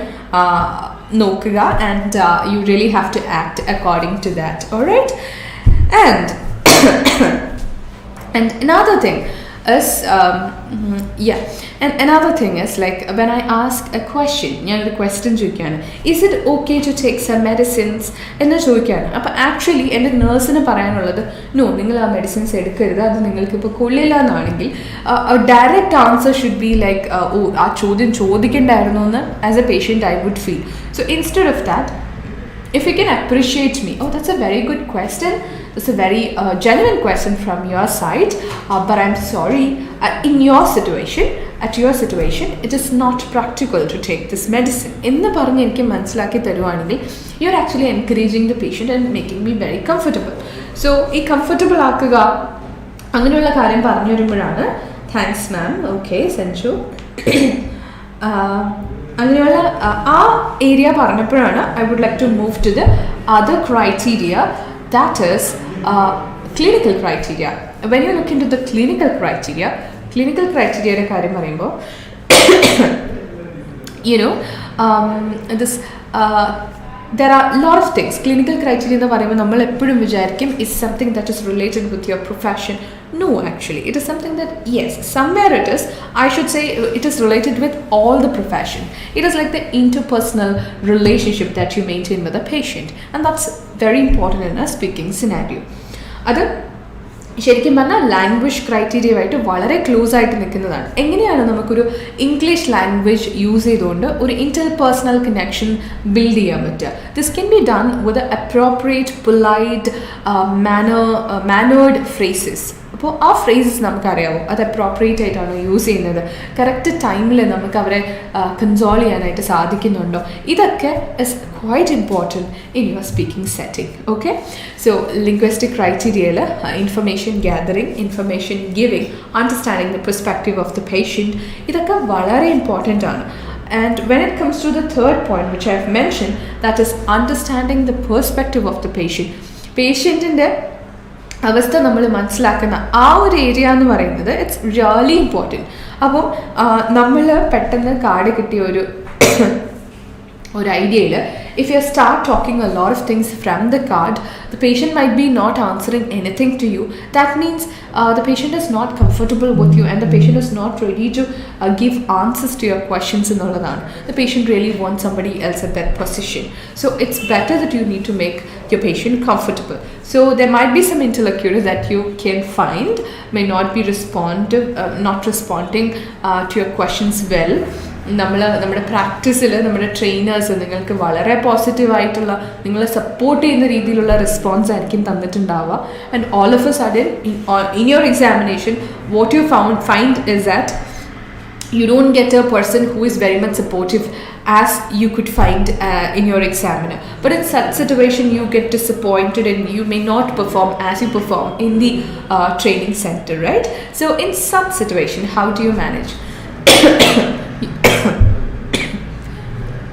നോക്കുക, and you really have to act according to that. Alright? And another thing is another thing is like when I ask a question, ഞാനൊരു question ചോദിക്കുകയാണ്, is it okay to take some medicines എന്ന് ചോദിക്കുകയാണ്. അപ്പോൾ actually എൻ്റെ നേഴ്സിന് പറയാനുള്ളത് no, നിങ്ങൾ ആ medicines എടുക്കരുത്, അത് നിങ്ങൾക്കിപ്പോൾ കൊള്ളില്ല എന്നാണെങ്കിൽ direct answer should be like oh ആ ചോദ്യം ചോദിക്കണ്ടായിരുന്നു എന്ന് as a patient I would feel. So instead of that, if you can appreciate me, oh, that's a very good question, that's a very genuine question from your side, but I'm sorry, in your situation, at your situation, it is not practical to take this medicine എന്ന് പറഞ്ഞ് എനിക്ക് മനസ്സിലാക്കി തരുവാണെങ്കിൽ you're actually encouraging the patient and making me very comfortable. So ഈ comfortable ആക്കുക അങ്ങനെയുള്ള കാര്യം പറഞ്ഞു വരുമ്പോഴാണ് താങ്ക്സ് മാം, ഓക്കെ സെൻഷു, അങ്ങനെയുള്ള ആ ഏരിയ പറഞ്ഞപ്പോഴാണ് I would like to move to the other criteria, that is clinical criteria. When you look into the clinical ക്രൈറ്റീരിയയുടെ കാര്യം പറയുമ്പോൾ there are a lot of things. Clinical criteria എന്ന് പറയുമ്പോൾ നമ്മൾ എപ്പോഴും വിചാരിക്കും is something that is related with your profession. No, actually it is something that yes, somewhere it is, I should say it is related with all the profession. It is like the interpersonal relationship that you maintain with a patient, and that's very important in a speaking scenario. അത് ശരിക്കും പറഞ്ഞാൽ language ക്രൈറ്റീരിയയുമായിട്ട് വളരെ close ആയിട്ട് നിൽക്കുന്നതാണ്. എങ്ങനെയാണ് നമുക്കൊരു English language use ചെയ്തുകൊണ്ട് ഒരു ഇന്റർപേഴ്സണൽ കണക്ഷൻ ബിൽഡ് ചെയ്യാൻ പറ്റുക? This can be done with appropriate polite mannered phrases. അപ്പോൾ ആ ഫ്രേസസ് നമുക്കറിയാമോ, അത് അപ്രോപ്രിയേറ്റ് ആയിട്ടാണോ യൂസ് ചെയ്യുന്നത്, കറക്റ്റ് ടൈമിൽ നമുക്ക് അവരെ കൺസോൾ ചെയ്യാനായിട്ട് സാധിക്കുന്നുണ്ടോ, ഇതൊക്കെ is quite important in your speaking setting. Okay, so linguistic criteria, information gathering, information giving, understanding the perspective of the patient, idakka valare important aanu. And when it comes to the third point which I have mentioned, that is understanding the perspective of the patient. Patientinte അവസ്ഥ നമ്മൾ മനസ്സിലാക്കുന്ന ആ ഒരു area എന്ന് പറയുന്നത് it's really important. അപ്പോൾ നമ്മൾ പെട്ടെന്ന് കാർഡ് കിട്ടിയ ഒരു ഐഡിയയിൽ if you start talking a lot of things from the card, the patient might be not answering anything to you. That means the patient is not comfortable with you, and the patient is not ready to give answers to your questions എന്നുള്ളതാണ്. The patient really wants somebody else at that position. So it's better that you need to make your patient comfortable. So there might be some interlocutor that you can find may not be not responding to your questions well. നമ്മുടെ പ്രാക്ടീസിൽ നമ്മുടെ trainers നിങ്ങൾക്ക് വളരെ പോസിറ്റീവായിട്ടുള്ള നിങ്ങളെ support ചെയ്യുന്ന രീതിയിലുള്ള response ആയിരിക്കും തന്നിട്ടുണ്ടാവുക. And all of a sudden in your examination what you find is that you don't get a person who is very much supportive as you could find in your examiner. But in such situation you get disappointed and you may not perform as you perform in the training center, right? So in such situation, how do you manage?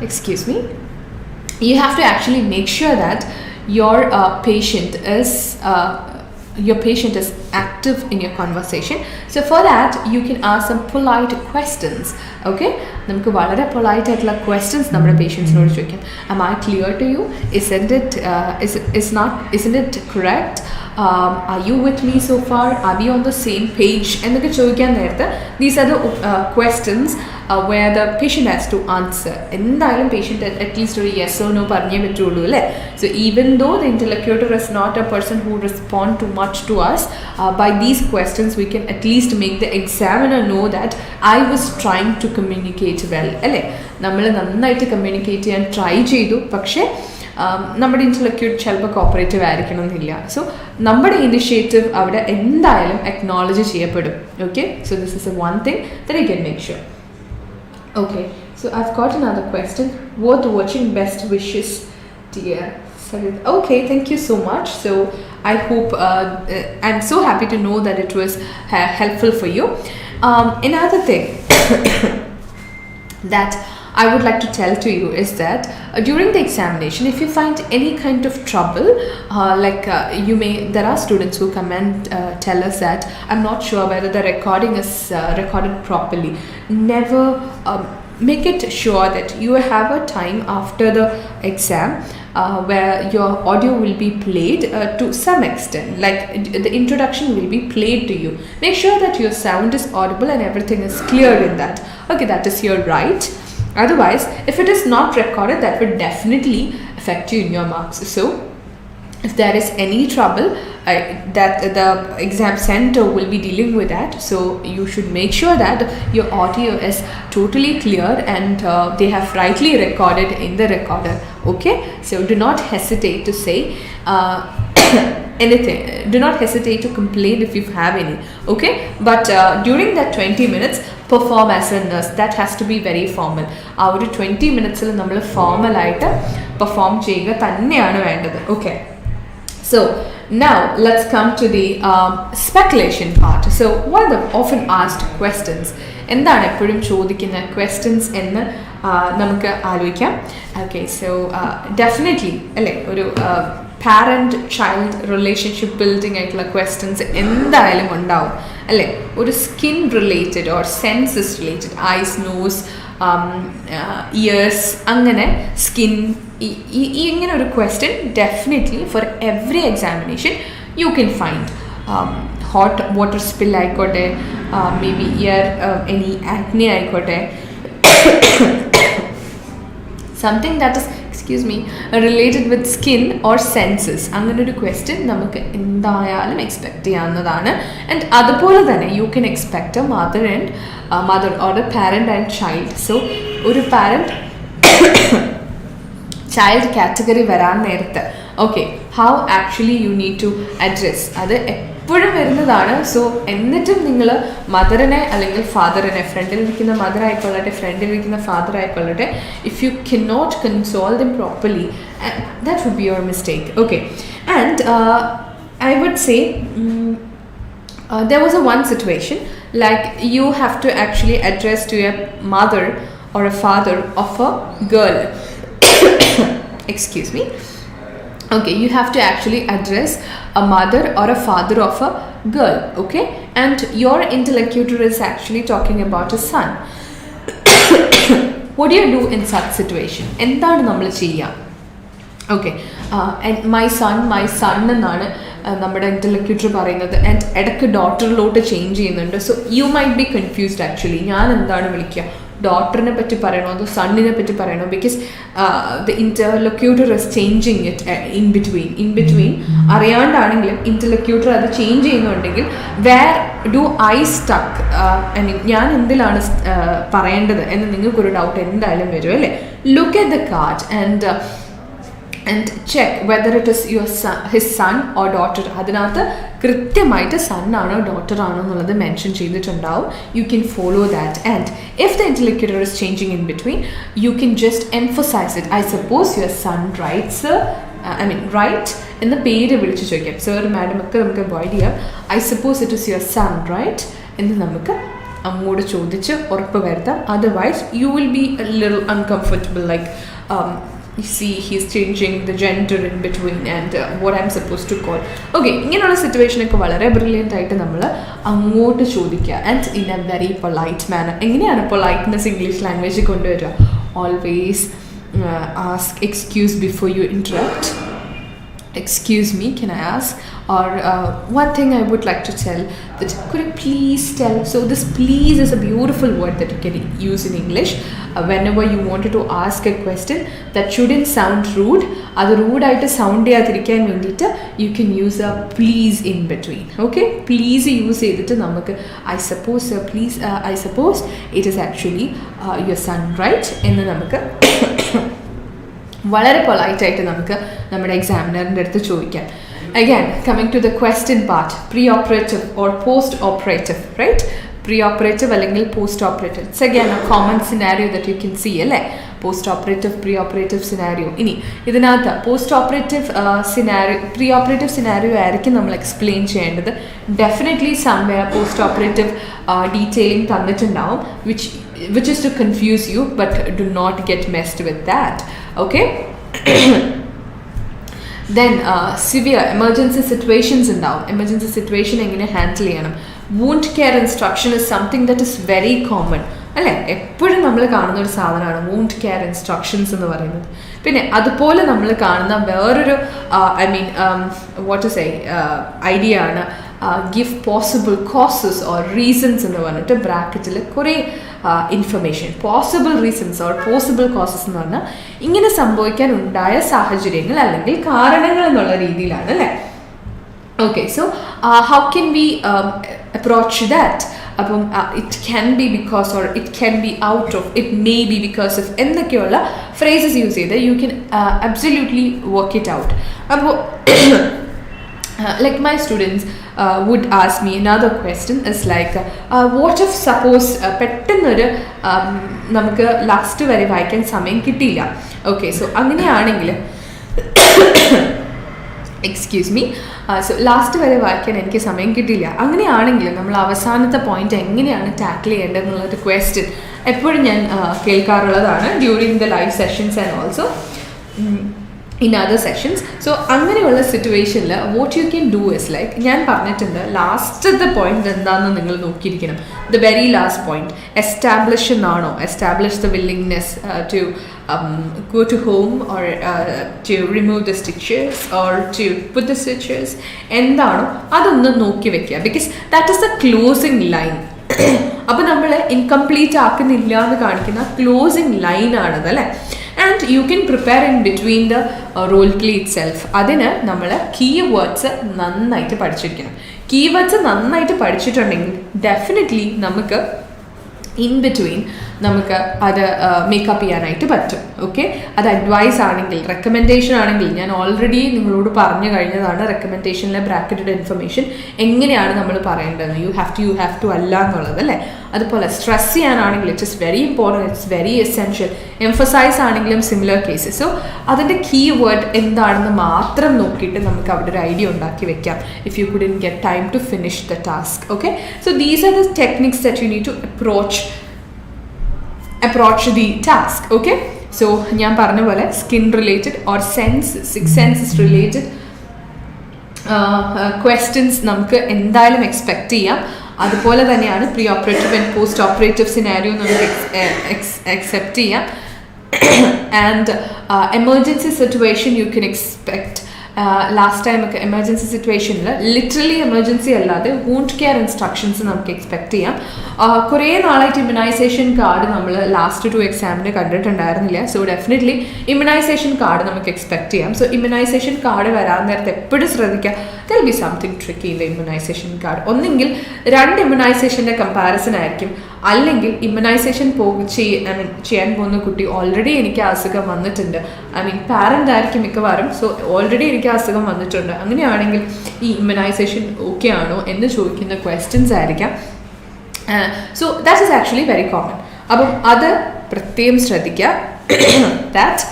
Excuse me. You have to actually make sure that your patient is active in your conversation. So for that you can ask some polite questions. Okay, നമുക്ക് വളരെ polite ആയിട്ടുള്ള questions നമ്മുടെ പേഷ്യൻസിനോട് ചോദിക്കാം. Am I clear to you? Isn't it correct? Are you with me so far? Are we on the same page? എന്നൊക്കെ ചോദിക്കാൻ നേരത്ത് these are the questions where the patient has to answer. എന്തായാലും patient at least ഒരു yes or no പറഞ്ഞേ പറ്റുള്ളൂ അല്ലേ. So even though the interlocutor is not a person who respond too much to us, by these questions we can at least make the examiner know that I was trying to communicate well അല്ലേ. നമ്മൾ നന്നായിട്ട് communicate ചെയ്യാൻ try ചെയ്തു, പക്ഷേ നമ്മുടെ intellectual ചിലപ്പോൾ cooperative ആയിരിക്കണം എന്നില്ല. സോ നമ്മുടെ ഇനിഷ്യേറ്റീവ് അവിടെ എന്തായാലും അക്നോളജ് ചെയ്യപ്പെടും. Okay, so this is A one thing that you can make sure. Okay, so I've got another question. Worth watching, best wishes, dear. Okay, thank you so much. So I hope I'm so happy to know that it was helpful for you. Another thing that I would like to tell to you is that during the examination, if you find any kind of trouble, there are students who come and tell us that I'm not sure whether the recording is recorded properly. Never make it sure that you have a time after the exam where your audio will be played to some extent, like the introduction will be played to you. Make sure that your sound is audible and everything is clear in that. Okay, that is your right. Otherwise, if it is not recorded, that would definitely affect you in your marks. So if there is any trouble, that the exam center will be dealing with that. So you should make sure that your audio is totally clear and they have rightly recorded in the recorder. Okay, so do not hesitate to say anything. Do not hesitate to complain if you have any. Okay, but during that 20 minutes, perform as a nurse. That has to be very formal. ആ ഒരു 20 മിനിറ്റ്സിൽ നമ്മൾ ഫോർമലായിട്ട് perform ചെയ്യുക തന്നെയാണ് വേണ്ടത്. Okay, so now let's come to the speculation part. So one of the often asked questions, എന്താണ് എപ്പോഴും ചോദിക്കുന്ന questions എന്ന് നമുക്ക് ആലോചിക്കാം. ഓക്കെ, സോ ഡെഫിനറ്റ്ലി അല്ലേ ഒരു പാരൻറ്റ് ചൈൽഡ് റിലേഷൻഷിപ്പ് ബിൽഡിംഗ് ആയിട്ടുള്ള ക്വസ്റ്റ്യൻസ് എന്തായാലും ഉണ്ടാവും അല്ലേ. ഒരു skin related or senses related, eyes, nose, ears, അങ്ങനെ സ്കിൻ, ഇങ്ങനെ ഒരു question definitely for every examination you can find. Hot water spill ആയിക്കോട്ടെ, maybe ear any acne ആയിക്കോട്ടെ, something that is related with skin or senses, അങ്ങനെ ഒരു question നമുക്ക് എന്തായാലും expect ചെയ്യാവുന്നതാണ്. ആൻഡ് അതുപോലെ തന്നെ you can expect a mother or a parent and child. So ഒരു പാരൻറ്റ് ചൈൽഡ് കാറ്റഗറി വരാൻ നേരത്ത് okay, how actually you need to address, അത് എപ്പോഴും വരുന്നതാണ്. സോ എന്നിട്ടും നിങ്ങൾ മദറിനെ അല്ലെങ്കിൽ ഫാദറിനെ, ഫ്രണ്ടിലിരിക്കുന്ന മദർ ആയിക്കൊള്ളട്ടെ, ഫ്രണ്ടിലിരിക്കുന്ന ഫാദർ ആയിക്കൊള്ളട്ടെ, if you can not console them properly, that would be your mistake. Okay, and I would say there was one situation like you have to actually address to your mother or a father of a girl. Excuse me. Okay, you have to actually address a mother or a father of a girl. Okay, and your interlocutor is actually talking about a son. What do you do in such situation? എന്താണ് നമ്മൾ ചെയ്യുക? Okay, my son എന്നാണ് നമ്മുടെ ഇൻ്റലക്ച്വർ പറയുന്നത്. And ഇടയ്ക്ക് ഡോട്ടറിലോട്ട് change ചെയ്യുന്നുണ്ട്. So you might be confused actually. ഞാൻ എന്താണ് വിളിക്കുക, ഡോട്ടറിനെ പറ്റി പറയണോ അതോ സണ്ണിനെ പറ്റി പറയണോ? Because the interlocutor is changing it in between അറിയാണ്ടാണെങ്കിലും ഇൻ്റർലൊക്യൂട്ടർ അത് ചേഞ്ച് ചെയ്യുന്നുണ്ടെങ്കിൽ where do I stuck, I mean ഞാൻ എന്തിലാണ് പറയേണ്ടത് എന്ന് നിങ്ങൾക്കൊരു ഡൗട്ട് എന്തായാലും വരും അല്ലേ. Look at the card and check whether it is your son, his son or daughter. അതിനകത്ത് കൃത്യമായിട്ട് സൺ ആണോ ഡോട്ടർ ആണോ എന്നുള്ളത് മെൻഷൻ ചെയ്തിട്ടുണ്ടാവും. You can follow that. And if the interlocutor is changing in between, you can just emphasise it. I suppose your son Wright's, Wright എന്ന് പേര് വിളിച്ച് ചോദിക്കാം. സർ, മാഡം ഒക്കെ നമുക്ക് അവോയ്ഡ് ചെയ്യാം. I suppose it is your son right എന്ന് നമുക്ക് അങ്ങോട്ട് ചോദിച്ച് ഉറപ്പ് വരുത്താം. Otherwise you will be a little uncomfortable, like you see he's changing the gender in between and what I'm supposed to call. Okay, ഇങ്ങനെയുള്ള സിറ്റുവേഷനൊക്കെ വളരെ brilliant ആയിട്ട് നമ്മൾ അങ്ങോട്ട് ചോദിക്കുക and in a very polite manner. എങ്ങനെയാണ് പൊളൈറ്റ്നെസ് ഇംഗ്ലീഷ് ലാംഗ്വേജിൽ കൊണ്ടുവരിക? Always ask excuse before you interrupt. Excuse me, can I ask? Or one thing I would like to tell, that could you please tell? So this please is a beautiful word that you can use in English whenever you wanted to ask a question that shouldn't sound rude. Adu rude aayittu sound cheyathirikkan vendittu you can use a please in between. Okay, please use edittu namakku I suppose sir, please I suppose it is actually your son, right? ennu namakku വളരെ പൊളൈറ്റായിട്ട് നമുക്ക് നമ്മുടെ എക്സാമിനറിൻ്റെ അടുത്ത് ചോദിക്കാം. Again coming to the question part, pre operative or post operative, right? Pre operative അല്ലെങ്കിൽ post operative, it's again a common scenario that you can see അല്ലേ? Post operative, pre operative scenario. ഇനി ഇതിനകത്ത് post operative scenario, pre operative scenario ആയിരിക്കും നമ്മൾ explain ചെയ്യേണ്ടത്. Definitely somewhere post operative detailing തന്നിട്ടുണ്ടാവും which is to confuse you, but do not get messed with that. Okay. Then severe emergency situations ഉണ്ടാവും. emergency situation എങ്ങനെ handle ചെയ്യണം? wound care instruction is something that is very common അല്ലേ? എപ്പോഴും നമ്മൾ കാണുന്ന ഒരു സാധനമാണ് wound care instructions എന്ന് പറയുന്നത്. പിന്നെ അതുപോലെ നമ്മൾ കാണുന്ന വേറൊരു what to say ഐഡിയ ആണ് give possible causes or reasons എന്ന് പറഞ്ഞിട്ട് ബ്രാക്കറ്റിൽ കുറേ information, possible reasons or possible causes എന്ന് പറഞ്ഞാൽ ഇങ്ങനെ സംഭവിക്കാൻ ഉണ്ടായ സാഹചര്യങ്ങൾ അല്ലെങ്കിൽ കാരണങ്ങൾ എന്നുള്ള രീതിയിലാണ് അല്ലേ? Okay, so how can we approach that? അപ്പം it can be because or it can be out of, it may be because of എന്നൊക്കെയുള്ള ഫ്രേസസ് യൂസ് ചെയ്ത് you can absolutely work it out. അപ്പോൾ like my students would ask me another question is like what if suppose പെട്ടെന്നൊരു നമുക്ക് last വരെ വായിക്കാൻ സമയം കിട്ടിയില്ല. Okay, so അങ്ങനെയാണെങ്കിൽ എക്സ്ക്യൂസ് മീ, സോ ലാസ്റ്റ് വരെ വായിക്കാൻ എനിക്ക് സമയം കിട്ടിയില്ല, അങ്ങനെയാണെങ്കിൽ നമ്മൾ അവസാനത്തെ പോയിന്റ് എങ്ങനെയാണ് ടാക്കിൾ ചെയ്യേണ്ടത് എന്നുള്ളൊരു ക്വസ്റ്റ്യൻ എപ്പോഴും ഞാൻ കേൾക്കാറുള്ളതാണ് during the live sessions and also in other sessions. So അങ്ങനെയുള്ള സിറ്റുവേഷനിൽ what you can do is like ഞാൻ പറഞ്ഞിട്ടുണ്ട് ലാസ്റ്റത്തെ പോയിന്റ് എന്താണെന്ന് നിങ്ങൾ നോക്കിയിരിക്കണം. the very last point, establish എന്നാണോ, establish the willingness to go to home or to remove the stitches or to put the stitches, എന്താണോ അതൊന്ന് നോക്കി വെക്കുക, because that is the closing line. അപ്പോൾ നമ്മൾ ഇൻകംപ്ലീറ്റ് ആക്കുന്നില്ല എന്ന് കാണിക്കുന്ന ക്ലോസിങ് ലൈൻ ആണത് അല്ലേ? And you can prepare in between the role play itself. അതിന് നമ്മൾ കീവേഡ്സ് നന്നായിട്ട് പഠിച്ചിരിക്കണം. കീവേഡ്സ് നന്നായിട്ട് പഠിച്ചിട്ടുണ്ടെങ്കിൽ ഡെഫിനറ്റ്ലി നമുക്ക് ഇൻ ബിറ്റ്വീൻ നമുക്ക് അത് മേക്കപ്പ് ചെയ്യാനായിട്ട് പറ്റും. ഓക്കെ, അത് അഡ്വൈസ് ആണെങ്കിൽ, റെക്കമെൻഡേഷൻ ആണെങ്കിൽ ഞാൻ ഓൾറെഡി നിങ്ങളോട് പറഞ്ഞു കഴിഞ്ഞതാണ്. റെക്കമെൻഡേഷനിലെ ബ്രാക്കറ്റഡ് ഇൻഫർമേഷൻ എങ്ങനെയാണ് നമ്മൾ പറയേണ്ടത്, യു ഹാവ് ടു അല്ല എന്നുള്ളത് അല്ലേ? അതുപോലെ സ്ട്രെസ് ചെയ്യാനാണെങ്കിൽ it is very important, it's very essential. Emphasise ആണെങ്കിലും സിമിലർ കേസസ്. സോ അതിൻ്റെ കീ വേർഡ് എന്താണെന്ന് മാത്രം നോക്കിയിട്ട് നമുക്ക് അവിടെ ഒരു ഐഡിയ ഉണ്ടാക്കി വെക്കാം if you couldn't get time to finish the task. Okay, so these are the techniques that you need to approach the task. Okay, so ഞാൻ പറഞ്ഞ പോലെ skin related or six senses related questions നമുക്ക് എന്തായാലും expect ചെയ്യാം. അതുപോലെ തന്നെയാണ് pre operative and post operative scenario നമുക്ക് except ചെയ്യാം. And emergency situation you can expect. Last time ഒക്കെ എമർജൻസി സിറ്റുവേഷനിൽ ലിറ്ററലി എമർജൻസി അല്ലാതെ വൂണ്ട് കെയർ ഇൻസ്ട്രക്ഷൻസ് നമുക്ക് എക്സ്പെക്ട് ചെയ്യാം. കുറേ നാളായിട്ട് ഇമ്മ്യൂണൈസേഷൻ കാർഡ് നമ്മൾ ലാസ്റ്റ് 2 എക്സാമിന് കണ്ടിട്ടുണ്ടായിരുന്നില്ല. സോ ഡെഫിനറ്റ്ലി ഇമ്മ്യൂണൈസേഷൻ കാർഡ് നമുക്ക് എക്സ്പെക്ട് ചെയ്യാം. സോ ഇമ്മ്യൂണൈസേഷൻ കാർഡ് വരാൻ നേരത്തെ എപ്പോഴും ശ്രദ്ധിക്കുക, there will be something tricky in the immunisation card. ഒന്നെങ്കിൽ 2 ഇമ്മ്യൂണൈസേഷൻ്റെ കമ്പാരിസൺ ആയിരിക്കും, അല്ലെങ്കിൽ ഇമ്മ്യൂണൈസേഷൻ ചെയ്യാൻ പോകുന്ന കുട്ടി ഓൾറെഡി എനിക്ക് അസുഖം വന്നിട്ടുണ്ട്, പാരൻ്റ് ആയിരിക്കും മിക്കവാറും. സോ ഓൾറെഡി എനിക്ക് അസുഖം വന്നിട്ടുണ്ട്, അങ്ങനെയാണെങ്കിൽ ഈ ഇമ്മ്യൂണൈസേഷൻ ഓക്കെ ആണോ എന്ന് ചോദിക്കുന്ന ക്വസ്റ്റ്യൻസ് ആയിരിക്കാം. So that is actually very common. അപ്പം അത് പ്രത്യേകം ശ്രദ്ധിക്കുക, that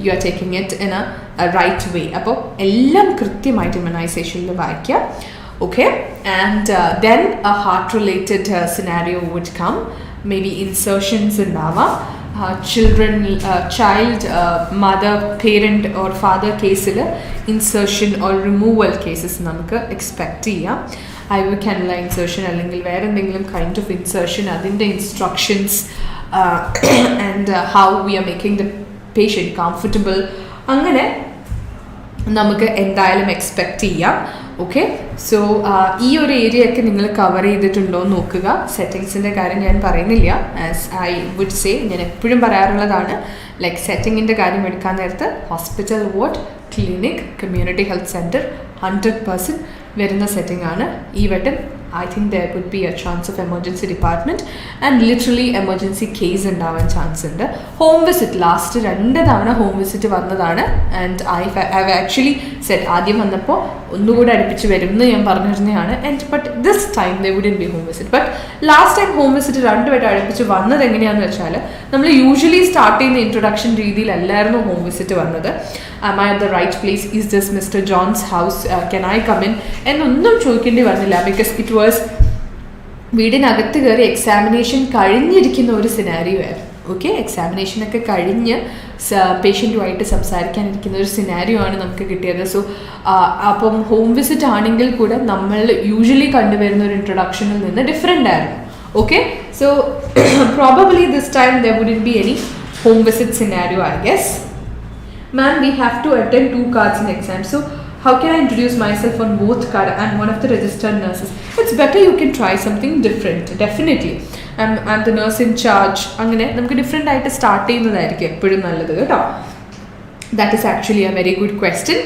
you are taking it in a right way. അപ്പോൾ എല്ലാം കൃത്യമായിട്ട് ഇമ്മ്യൂണൈസേഷനിൽ വായിക്കുക. Okay, and then a heart related scenario would come, maybe insertions ഉണ്ടാവാം, child mother parent or father കേസിൽ ഇൻസേർഷൻ ഓർ റിമൂവൽ കേസസ് നമുക്ക് എക്സ്പെക്റ്റ് ചെയ്യാം. ഐവ് കാനുള്ള ഇൻസേർഷൻ അല്ലെങ്കിൽ വേറെ എന്തെങ്കിലും കൈൻഡ് ഓഫ് ഇൻസേർഷൻ, അതിൻ്റെ instructions and how we are making the patient comfortable, അങ്ങനെ നമുക്ക് എന്തായാലും എക്സ്പെക്റ്റ് ചെയ്യാം. ഓക്കെ, സോ ഈ ഒരു ഏരിയ ഒക്കെ നിങ്ങൾ കവർ ചെയ്തിട്ടുണ്ടോ എന്ന് നോക്കുക. സെറ്റിങ്സിൻ്റെ കാര്യം ഞാൻ പറയുന്നില്ല. ആസ് ഐ വുഡ് സേ, ഞാൻ എപ്പോഴും പറയാറുള്ളതാണ്, ലൈക്ക് സെറ്റിങ്ങിൻ്റെ കാര്യം എടുക്കാൻ നേരത്ത് hospital, ward, clinic, community health centre 100% വരുന്ന സെറ്റിംഗ് ആണ്. ഈ വട്ടം I think there could be a chance of emergency department and literally emergency case ഉണ്ടാവാൻ ചാൻസ് ഉണ്ട്. ഹോം വിസിറ്റ് ലാസ്റ്റ് 2 തവണ ഹോം വിസിറ്റ് വന്നതാണ്. ആൻഡ് I've actually said ആദ്യം വന്നപ്പോൾ ഒന്നുകൂടെ അടുപ്പിച്ച് വരും എന്ന് ഞാൻ പറഞ്ഞിരുന്നതാണ്. And but this time they wouldn't be home visit. But last time home visit 2 വട്ടം അടുപ്പിച്ച് വന്നത് എങ്ങനെയാണെന്ന് വെച്ചാൽ, നമ്മൾ യൂഷ്വലി സ്റ്റാർട്ട് ചെയ്യുന്ന ഇൻട്രൊഡക്ഷൻ രീതിയിലല്ലായിരുന്നു ഹോം വിസിറ്റ് വന്നത്. Am I at the right place? Is this Mr. John's house? Can I come in? എന്നൊന്നും ചോദിക്കേണ്ടി വന്നില്ല. ബിക്കോസ് ഇറ്റ് വാസ് വീടിനകത്ത് കയറി എക്സാമിനേഷൻ കഴിഞ്ഞിരിക്കുന്ന ഒരു സിനാരിയോ ആയിരുന്നു. ഓക്കെ, എക്സാമിനേഷനൊക്കെ കഴിഞ്ഞ് പേഷ്യൻറ്റുമായിട്ട് സംസാരിക്കാനിരിക്കുന്ന ഒരു സിനാരിയോ ആണ് നമുക്ക് കിട്ടിയത്. സോ അപ്പം ഹോം വിസിറ്റ് ആണെങ്കിൽ കൂടെ നമ്മൾ യൂഷ്വലി കണ്ടുവരുന്ന ഒരു ഇൻട്രൊഡക്ഷനിൽ നിന്ന് ഡിഫറെൻ്റ് ആയിരുന്നു. Okay, so probably this time there wouldn't be any home visit scenario, I guess. Ma'am, we have to attend 2 cards in exam. So how can I introduce myself on both card? I'm one of the registered nurses. It's better you can try something different. Definitely. I'm the nurse in charge. അങ്ങനെ നമുക്ക് different ആയിട്ട് start ചെയ്യുന്നതായിരിക്കും എപ്പോഴും നല്ലത് കേട്ടോ. That is actually a very good question,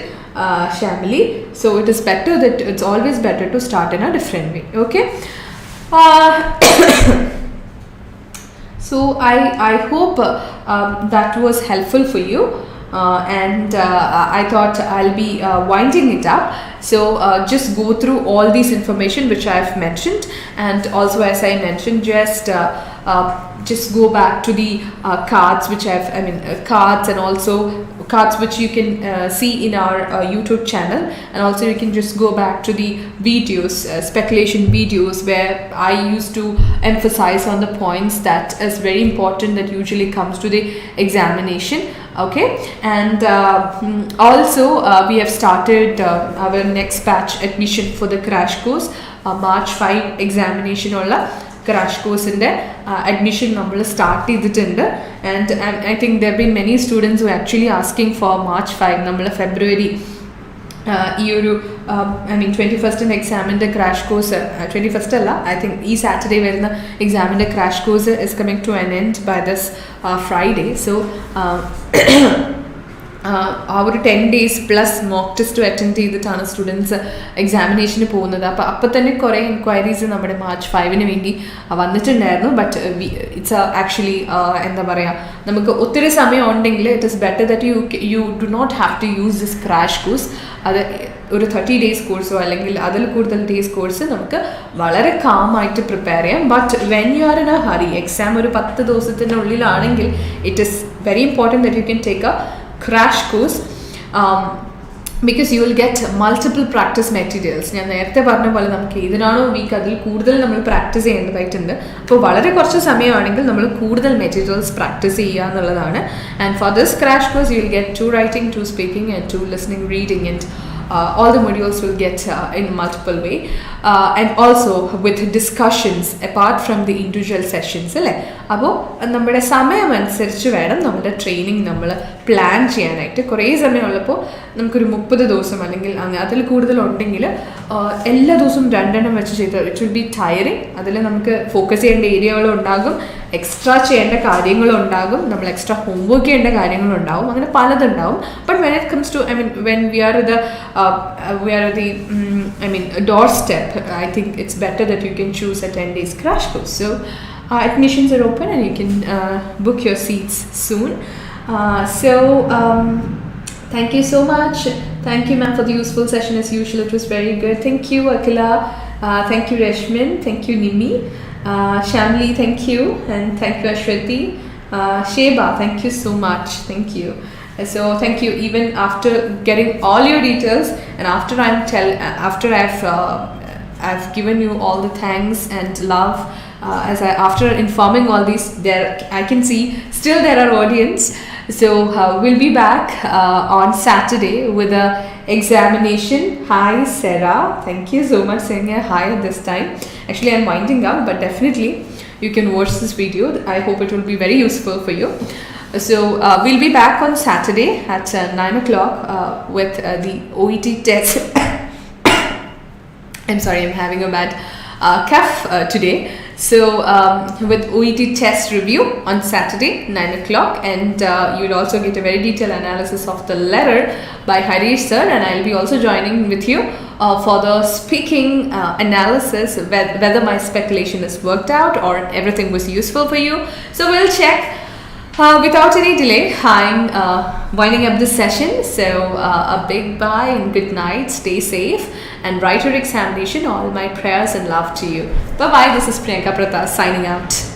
Shamili. So it is better that it's always better to start in a different way. Okay. So I hope that was helpful for you. And I thought I'll be winding it up. So just go through all these information which I've mentioned, and also as I mentioned, just go back to the cards which cards, and also cards which you can see in our YouTube channel, and also you can just go back to the videos, speculation videos, where I used to emphasize on the points that is very important, that usually comes to the examination. Okay, and also we have started our next batch admission for the crash course. March 5 examination ulla crash course inde admission nammal start ചെയ്തിട്ടുണ്ട്. And I think there have been many students who are actually asking for March 5. നമ്മൾ ഫെബ്രുവരി ഈ ഒരു 21st എക്സാമിൻ്റെ crash course, 21st അല്ല, I think ഈ Saturday വരുന്ന എക്സാമിൻ്റെ crash course is coming to an end by this Friday. So ആ ഒരു 10 days plus mock test attend ചെയ്തിട്ടാണ് സ്റ്റുഡൻസ് എക്സാമിനേഷന് പോകുന്നത്. അപ്പോൾ തന്നെ കുറേ എൻക്വയറീസ് നമ്മുടെ March 5 വേണ്ടി വന്നിട്ടുണ്ടായിരുന്നു. ബട്ട് ഇറ്റ്സ് ആക്ച്വലി എന്താ പറയുക, നമുക്ക് ഒത്തിരി സമയം ഉണ്ടെങ്കിൽ it is better that you do not have to use this crash course. അത് ഒരു 30 days കോഴ്സോ അല്ലെങ്കിൽ അതിൽ കൂടുതൽ ഡേയ്സ് കോഴ്സ് നമുക്ക് വളരെ കാമായിട്ട് പ്രിപ്പയർ ചെയ്യാം. But when you are in a hurry, exam ഒരു 10 ദിവസത്തിനുള്ളിലാണെങ്കിൽ it is very important that you can take a crash course, because you will get multiple practice materials. ഞാൻ നേരത്തെ പറഞ്ഞ പോലെ നമുക്ക് ഏതിനാണോ വീക്ക് അതിൽ കൂടുതൽ നമ്മൾ പ്രാക്ടീസ് ചെയ്യേണ്ടതായിട്ടുണ്ട്. അപ്പോൾ വളരെ കുറച്ച് സമയമാണെങ്കിൽ നമ്മൾ കൂടുതൽ മെറ്റീരിയൽസ് പ്രാക്ടീസ് ചെയ്യുക എന്നുള്ളതാണ്. And for this crash course you will get 2 writing, 2 speaking and 2 listening, reading, and all the modules will get in multiple way, and also with discussions apart from the individual sessions അല്ലേ. അപ്പോൾ നമ്മുടെ സമയമനുസരിച്ച് വേണം നമ്മുടെ training നമ്മൾ plan ചെയ്യാനായിട്ട്. കുറേ സമയമുള്ളപ്പോൾ നമുക്കൊരു 30 ദിവസം അല്ലെങ്കിൽ അതിൽ കൂടുതലുണ്ടെങ്കിൽ എല്ലാ ദിവസവും 2 എണ്ണം വെച്ച് ചെയ്താൽ ഇറ്റ് വിൽ ബി ടയറിങ്. അതിൽ നമുക്ക് ഫോക്കസ് ചെയ്യേണ്ട ഏരിയകളുണ്ടാകും, എക്സ്ട്രാ ചെയ്യേണ്ട കാര്യങ്ങളുണ്ടാകും, നമ്മൾ എക്സ്ട്രാ ഹോംവർക്ക് ചെയ്യേണ്ട കാര്യങ്ങളുണ്ടാവും, അങ്ങനെ പലതുണ്ടാവും. But when it comes to when we are at the doorstep, I think it's better that you can choose a 10 days crash course. So admissions are open and you can book your seats soon. Thank you so much. Thank you, ma'am, for the useful session as usual. It was very good. Thank you, Akila. Thank you, Reshmin. Thank you, Nimi. Shamli, thank you. And thank you, Ashwati. Sheba, thank you so much. Thank you. So thank you. Even after getting all your details and after I've I've given you all the thanks and love. After informing all these, there I can see still there are audience. So we'll be back on Saturday with a examination. Hi Sarah, thank you so much saying a hi at this time. Actually, I'm winding up, but definitely you can watch this video. I hope it will be very useful for you. So we'll be back on Saturday at 9 o'clock with the OET test. I'm sorry, I'm having a bad cough today. So with OET test review on Saturday 9 o'clock, and you'll also get a very detailed analysis of the letter by Harish sir, and I'll be also joining with you for the speaking analysis, whether my speculation is worked out or everything was useful for you. So we'll check. Without any delay, I'm winding up this session. So a big bye and good night. Stay safe and write your examination. All my prayers and love to you. Bye bye. This is Priyanka Pratap signing out.